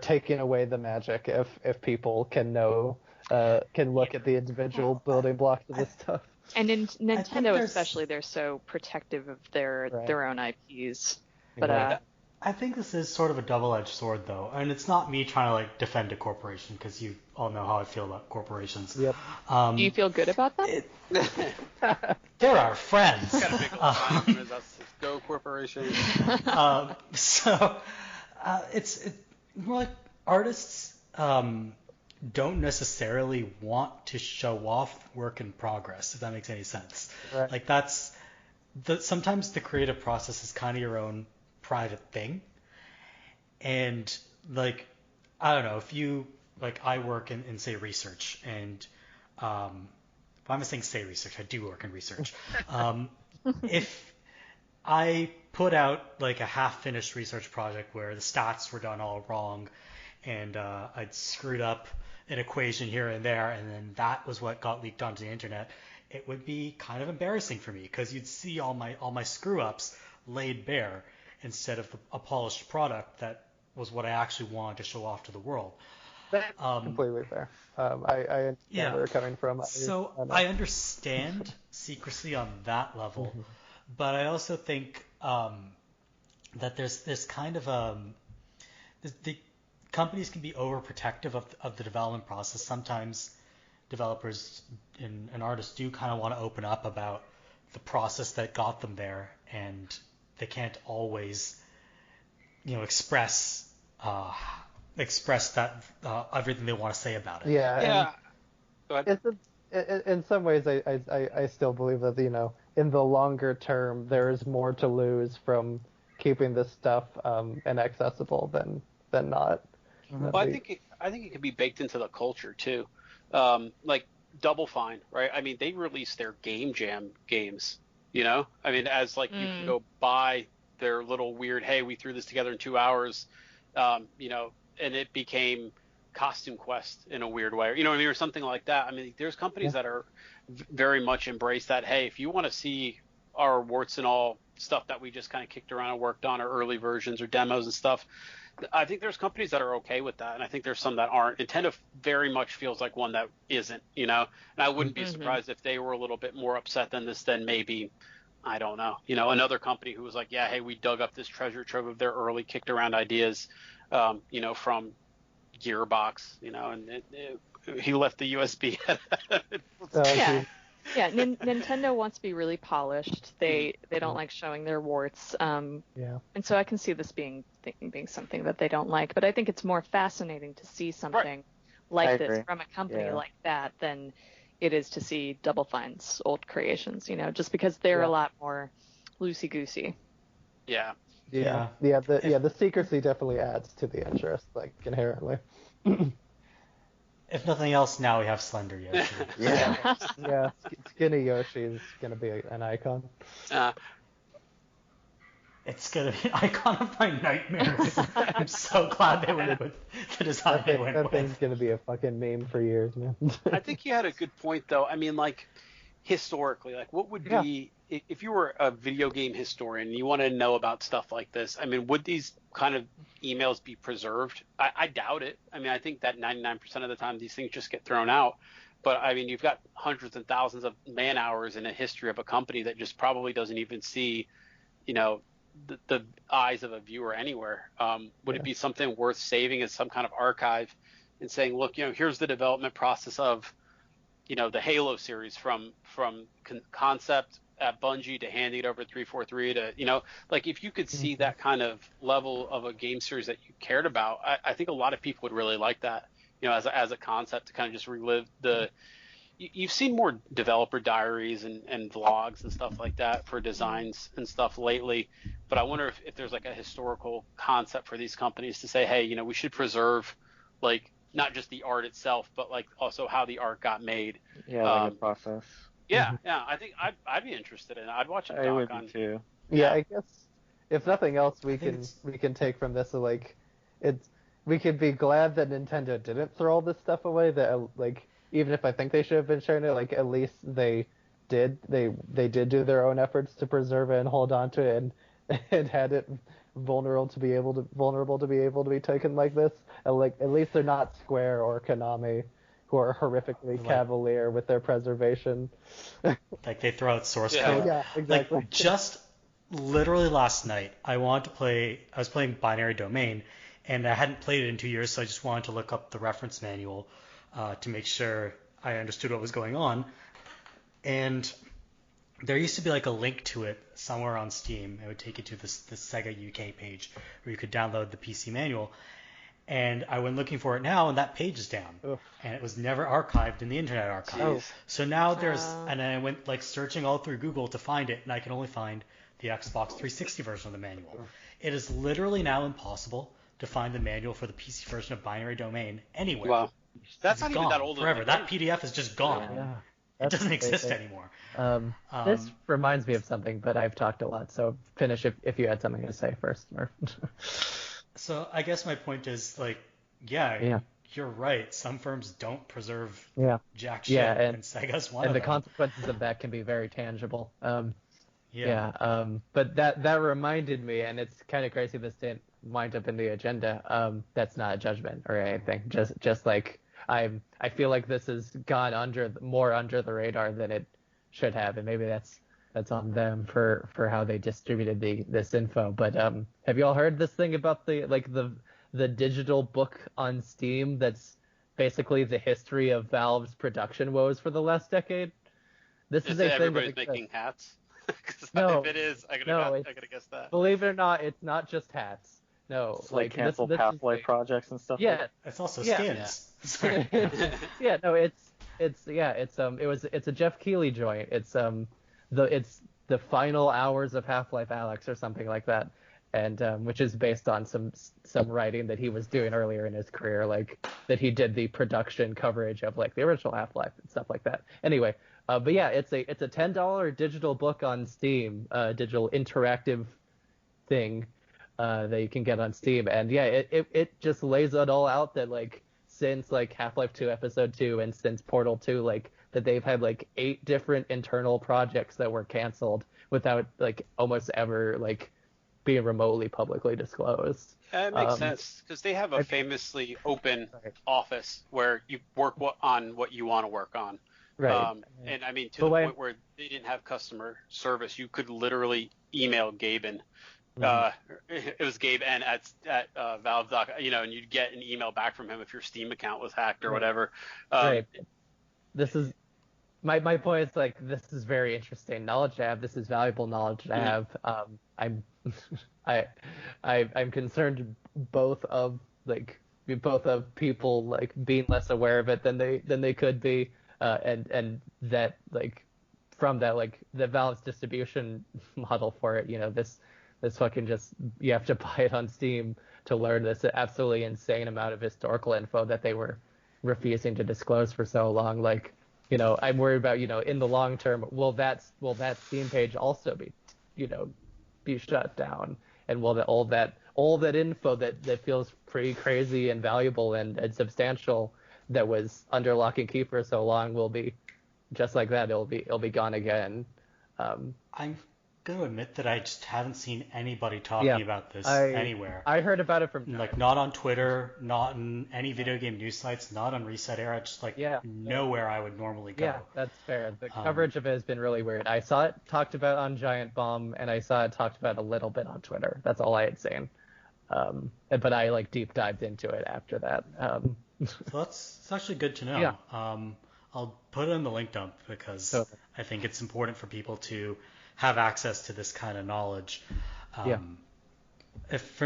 taking away the magic if people can look at the individual building blocks of this stuff. And in Nintendo especially, they're so protective of their own IPs. But I think this is sort of a double-edged sword, though, and it's not me trying to like defend a corporation, because you all know how I feel about corporations. Yep. Do you feel good about that? They're our friends. Got a big old sign as us. Go corporation. It's more like artists don't necessarily want to show off work in progress, if that makes any sense. Right. Like sometimes the creative process is kind of your own private thing, and like I don't know, if you like, I work in say research, and if I'm saying say research, I do work in research. If I put out like a half-finished research project where the stats were done all wrong, and I'd screwed up an equation here and there, and then that was what got leaked onto the internet, it would be kind of embarrassing for me, because you'd see all my screw-ups laid bare, instead of a polished product that was what I actually wanted to show off to the world. That's completely fair. I understand where you're coming from. I understand secrecy on that level, but I also think that there's kind of the companies can be overprotective of the development process. Sometimes developers and artists do kind of want to open up about the process that got them there, and they can't always, express that everything they want to say about it. Yeah. Go ahead. In some ways, I still believe that in the longer term, there is more to lose from keeping this stuff inaccessible than not. Well, I think it can be baked into the culture too. Like Double Fine, right? I mean, they released their Game Jam games. I mean, as like you can go buy their little weird, hey, we threw this together in 2 hours, and it became Costume Quest in a weird way, or something like that. I mean, there's companies that are very much embrace that. Hey, if you want to see our warts and all stuff that we just kind of kicked around and worked on, or early versions or demos and stuff, I think there's companies that are okay with that, and I think there's some that aren't. Nintendo very much feels like one that isn't, and I wouldn't be surprised if they were a little bit more upset than this, than maybe, I don't know, another company who was like, yeah, hey, we dug up this treasure trove of their early kicked around ideas, from Gearbox, and he left the USB. Yeah, Nintendo wants to be really polished. They don't like showing their warts. And so I can see this being something that they don't like. But I think it's more fascinating to see something like this from a company like that than it is to see Double Fine's old creations. Just because they're a lot more loosey goosey. Yeah. The secrecy definitely adds to the interest, like inherently. If nothing else, now we have Slender Yoshi. Yeah, Skinny Yoshi is gonna be an icon. It's gonna be an icon of my nightmares. I'm so glad they went with the design they went with. That thing's gonna be a fucking meme for years, man. I think you had a good point, though. I mean, like, historically, like, what would be, if you were a video game historian and you want to know about stuff like this, I mean, would these kind of emails be preserved? I doubt it. I mean, I think that 99% of the time these things just get thrown out. But, I mean, you've got hundreds and thousands of man hours in a history of a company that just probably doesn't even see, the eyes of a viewer anywhere. Would it be something worth saving as some kind of archive and saying, look, here's the development process of, the Halo series from concept at Bungie to handing it over to 343 to, like, if you could see that kind of level of a game series that you cared about, I think a lot of people would really like that, as a concept to kind of just relive you've seen more developer diaries and vlogs and stuff like that for designs and stuff lately, but I wonder if there's like a historical concept for these companies to say, hey, we should preserve like not just the art itself, but like also how the art got made. Yeah, like a process. Yeah, I think I'd be interested in it. I'd watch a I doc would on. be too. Yeah, I guess if nothing else, we think can take from this like we could be glad that Nintendo didn't throw all this stuff away. That like even if I think they should have been showing it, like at least they did do their own efforts to preserve it and hold on to it and had it vulnerable to be able to be taken like this. And like at least they're not Square or Konami, who are horrifically cavalier with their preservation. Like they throw out source Yeah. code. Yeah, exactly. Like just literally last night, I was playing Binary Domain, and I hadn't played it in 2 years, so I just wanted to look up the reference manual to make sure I understood what was going on. And there used to be like a link to it somewhere on Steam. It would take you to this Sega UK page where you could download the PC manual. And I went looking for it now, and that page is down. Oof. And it was never archived in the Internet Archive. Oh. So now and I went like searching all through Google to find it, and I can only find the Xbox 360 version of the manual. It is literally now impossible to find the manual for the PC version of Binary Domain anywhere. Wow. That's It's not gone even that old. forever. That PDF is just gone. Yeah. It doesn't That's exist crazy. anymore. This reminds me of something, but I've talked a lot, so finish if you had something to say first, Merv. So I guess my point is like, yeah, you're right. Some firms don't preserve jack shit, and Sega's one of and them. the consequences of that can be very tangible. But that reminded me, and it's kind of crazy this didn't wind up in the agenda. That's not a judgment or anything. Just like I feel like this has gone more under the radar than it should have, and maybe that's on them for how they distributed this info. But have you all heard this thing about the digital book on Steam that's basically the history of Valve's production woes for the last decade? This is a thing everybody's that making hats? No, if it is, I no, gotta guess that. Believe it or not, it's not just hats. No, It's like canceled Half-Life projects and stuff. Yeah, it's also skins. Yeah. Sorry. Yeah, no, it's a Jeff Keighley joint. It's the final hours of Half-Life Alyx or something like that, and which is based on some writing that he was doing earlier in his career, like that he did the production coverage of like the original Half-Life and stuff like that. Anyway, but yeah, it's a $10 digital book on Steam, digital interactive thing that you can get on Steam, and yeah, it just lays it all out that like since like Half-Life 2 Episode 2 and since Portal 2, like that they've had like 8 different internal projects that were canceled without like almost ever like being remotely publicly disclosed. It makes sense because they have a famously open office where you work on what you want to work on. Right. And I mean, to the point where they didn't have customer service, you could literally email Gaben. It was Gabe N at Valve. And you'd get an email back from him if your Steam account was hacked or whatever. Right. This is my point. Is like this is very interesting knowledge to have. This is valuable knowledge to have. I'm concerned both of people like being less aware of it than they could be, and that like from that like the Valve's distribution model for it. This fucking just you have to buy it on Steam to learn this absolutely insane amount of historical info that they were refusing to disclose for so long. Like, I'm worried about, in the long term, will that Steam page also be shut down? And will all that info that feels pretty crazy and valuable and substantial that was under lock and key for so long will be just like that? It'll be gone again. I'm going to admit that I just haven't seen anybody talking about this anywhere. I heard about it from like not on Twitter, not in any video game news sites, not on Reset Era, just like nowhere I would normally go. Yeah, that's fair. The coverage of it has been really weird. I saw it talked about on Giant Bomb, and I saw it talked about a little bit on Twitter. That's all I had seen. But I like deep dived into it after that. So it's actually good to know. Yeah. I'll put it in the link dump because I think it's important for people to have access to this kind of knowledge. If for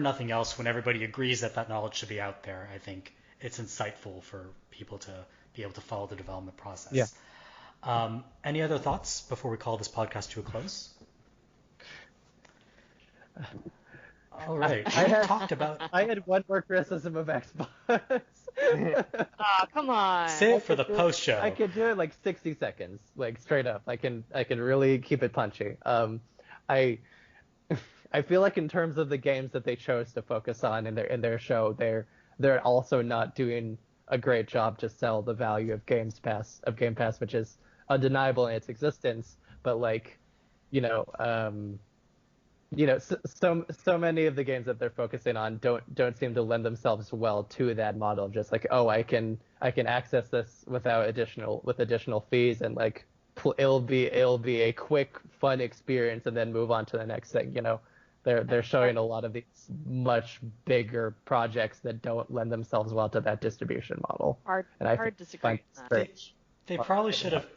nothing else, when everybody agrees that knowledge should be out there, I think it's insightful for people to be able to follow the development process. Yeah. Any other thoughts before we call this podcast to a close? All right. I had one more criticism of Xbox. Come on. Save it for the post show. I could do it like 60 seconds, like straight up. I can really keep it punchy. I feel like in terms of the games that they chose to focus on in their show, they're also not doing a great job to sell the value of Game Pass, which is undeniable in its existence. But like, so many of the games that they're focusing on don't seem to lend themselves well to that model of just like, oh, I can access this without additional fees, and like it'll be a quick fun experience and then move on to the next thing. They're showing a lot of these much bigger projects that don't lend themselves well to that distribution model. Hard disagree. They probably should have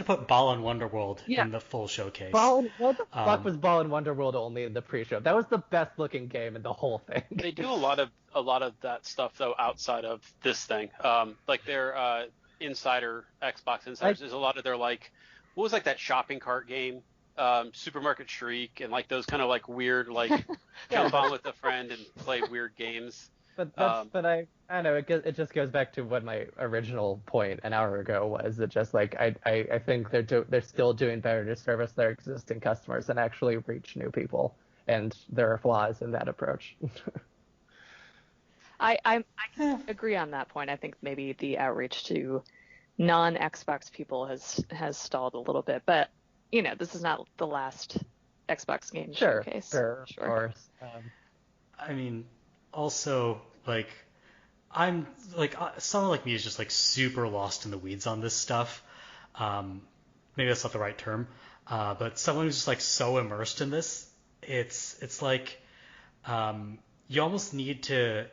put Ball and Wonderworld in the full showcase. What the fuck was Ball and Wonderworld only in the pre-show? That was the best looking game in the whole thing. They do a lot of that stuff though outside of this thing. Like their Xbox insiders, there's a lot of their like, what was like that shopping cart game, Supermarket Shriek, and like those kind of like weird like jump on with a friend and play weird games. But I don't know. It just goes back to what my original point an hour ago was. That just like I think they're still doing better to service their existing customers and actually reach new people. And there are flaws in that approach. I can agree on that point. I think maybe the outreach to non-Xbox people has stalled a little bit. But this is not the last Xbox game showcase. Sure, of course. I mean, also, like, I'm like someone like me is just like super lost in the weeds on this stuff. Maybe that's not the right term, but someone who's just like so immersed in this, it's like you almost need to.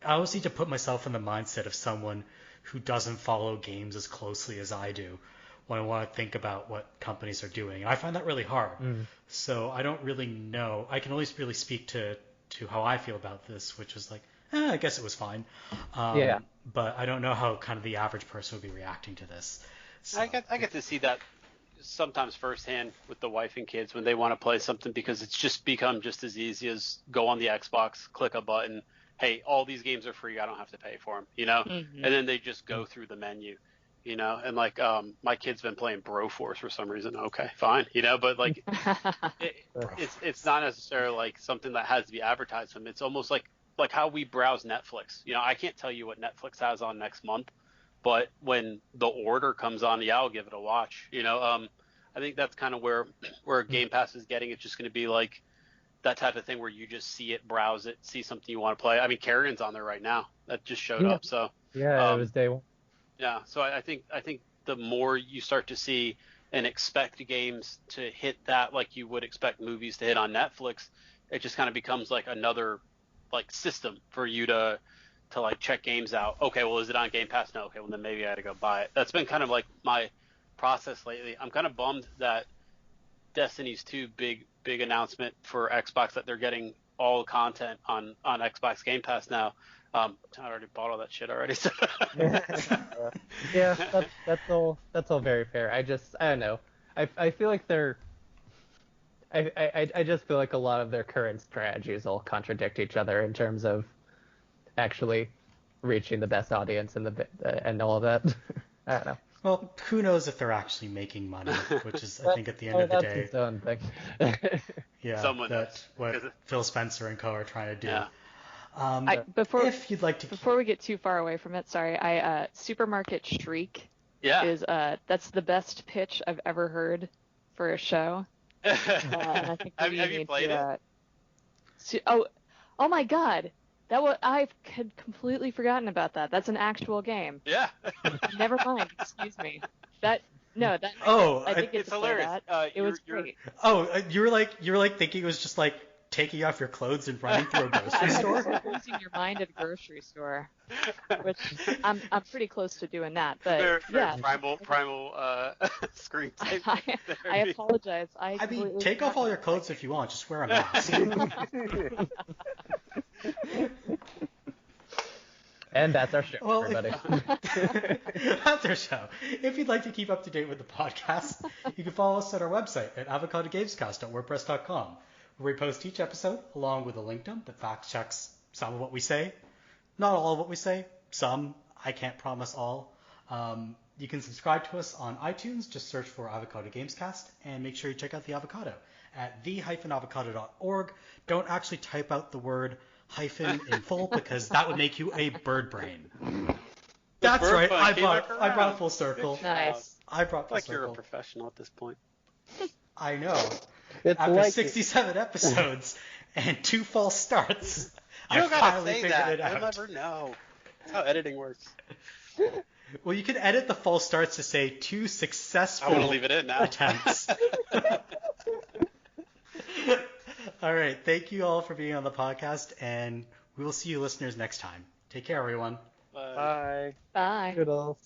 I always need to put myself in the mindset of someone who doesn't follow games as closely as I do when I want to think about what companies are doing, and I find that really hard. So I don't really know. I can only really speak to how I feel about this, which is like, I guess it was fine. But I don't know how kind of the average person would be reacting to this. So. I get to see that sometimes firsthand with the wife and kids when they want to play something, because it's just become just as easy as go on the Xbox, click a button. Hey, all these games are free. I don't have to pay for them, And then they just go through the menu, And like, my kid's been playing Broforce for some reason. Okay, fine, But like, it's not necessarily like something that has to be advertised to them. It's almost like how we browse Netflix. I can't tell you what Netflix has on next month, but when the order comes on, I'll give it a watch. I think that's kind of where Game Pass is getting. It's just going to be like that type of thing where you just see it, browse it, see something you want to play. I mean, Carrion's on there right now. That just showed up. So it was day one. Yeah, so I think the more you start to see and expect games to hit that like you would expect movies to hit on Netflix, it just kind of becomes like another like system for you to like check games out. Okay, well, is it on Game Pass? No. Okay, well then maybe I had to go buy it. That's been kind of like my process lately. I'm kind of bummed that Destiny's 2 big announcement for Xbox, that they're getting all the content on Xbox Game Pass now. I already bought all that shit already. So. Yeah, that's all very fair. I don't know. I feel like I just feel like a lot of their current strategies all contradict each other in terms of actually reaching the best audience and all of that. I don't know. Well, who knows if they're actually making money, which is, I think, at the end of the day. That's its own thing. Yeah, that's what Phil Spencer and co. are trying to do. Yeah. If you'd like to, before we get too far away from it, sorry, Supermarket Shriek is that's the best pitch I've ever heard for a show. And I think have you played it? Oh my God, I had completely forgotten about that. That's an actual game. Yeah. Never mind. Excuse me. I think it's hilarious. It was great. Oh, you were like thinking it was just like taking off your clothes and running through a grocery store? Losing your mind at a grocery store, which I'm pretty close to doing that. But fair primal screen type. I apologize. I mean, take off all your clothes if you want. Just wear a mask. And that's our show, everybody. That's our show. If you'd like to keep up to date with the podcast, you can follow us at our website at avocadogamescast.wordpress.com. We post each episode along with a link dump that fact checks some of what we say. Not all of what we say. Some. I can't promise all. You can subscribe to us on iTunes. Just search for Avocado Gamescast, and make sure you check out the Avocado at the-avocado.org. Don't actually type out the word hyphen in full because that would make you a bird brain. That's right. I brought full circle. Nice. I brought full Like circle. you're a professional at this point. I know. It's After like 67 episodes and 2 false starts, You don't I gotta finally say figured that. it out. You'll never know. That's how editing works. Well, you can edit the false starts to say 2 I'm gonna successful leave it in now. attempts. All right. Thank you all for being on the podcast, and we will see you listeners next time. Take care, everyone. Bye. Bye. Bye. Toodles.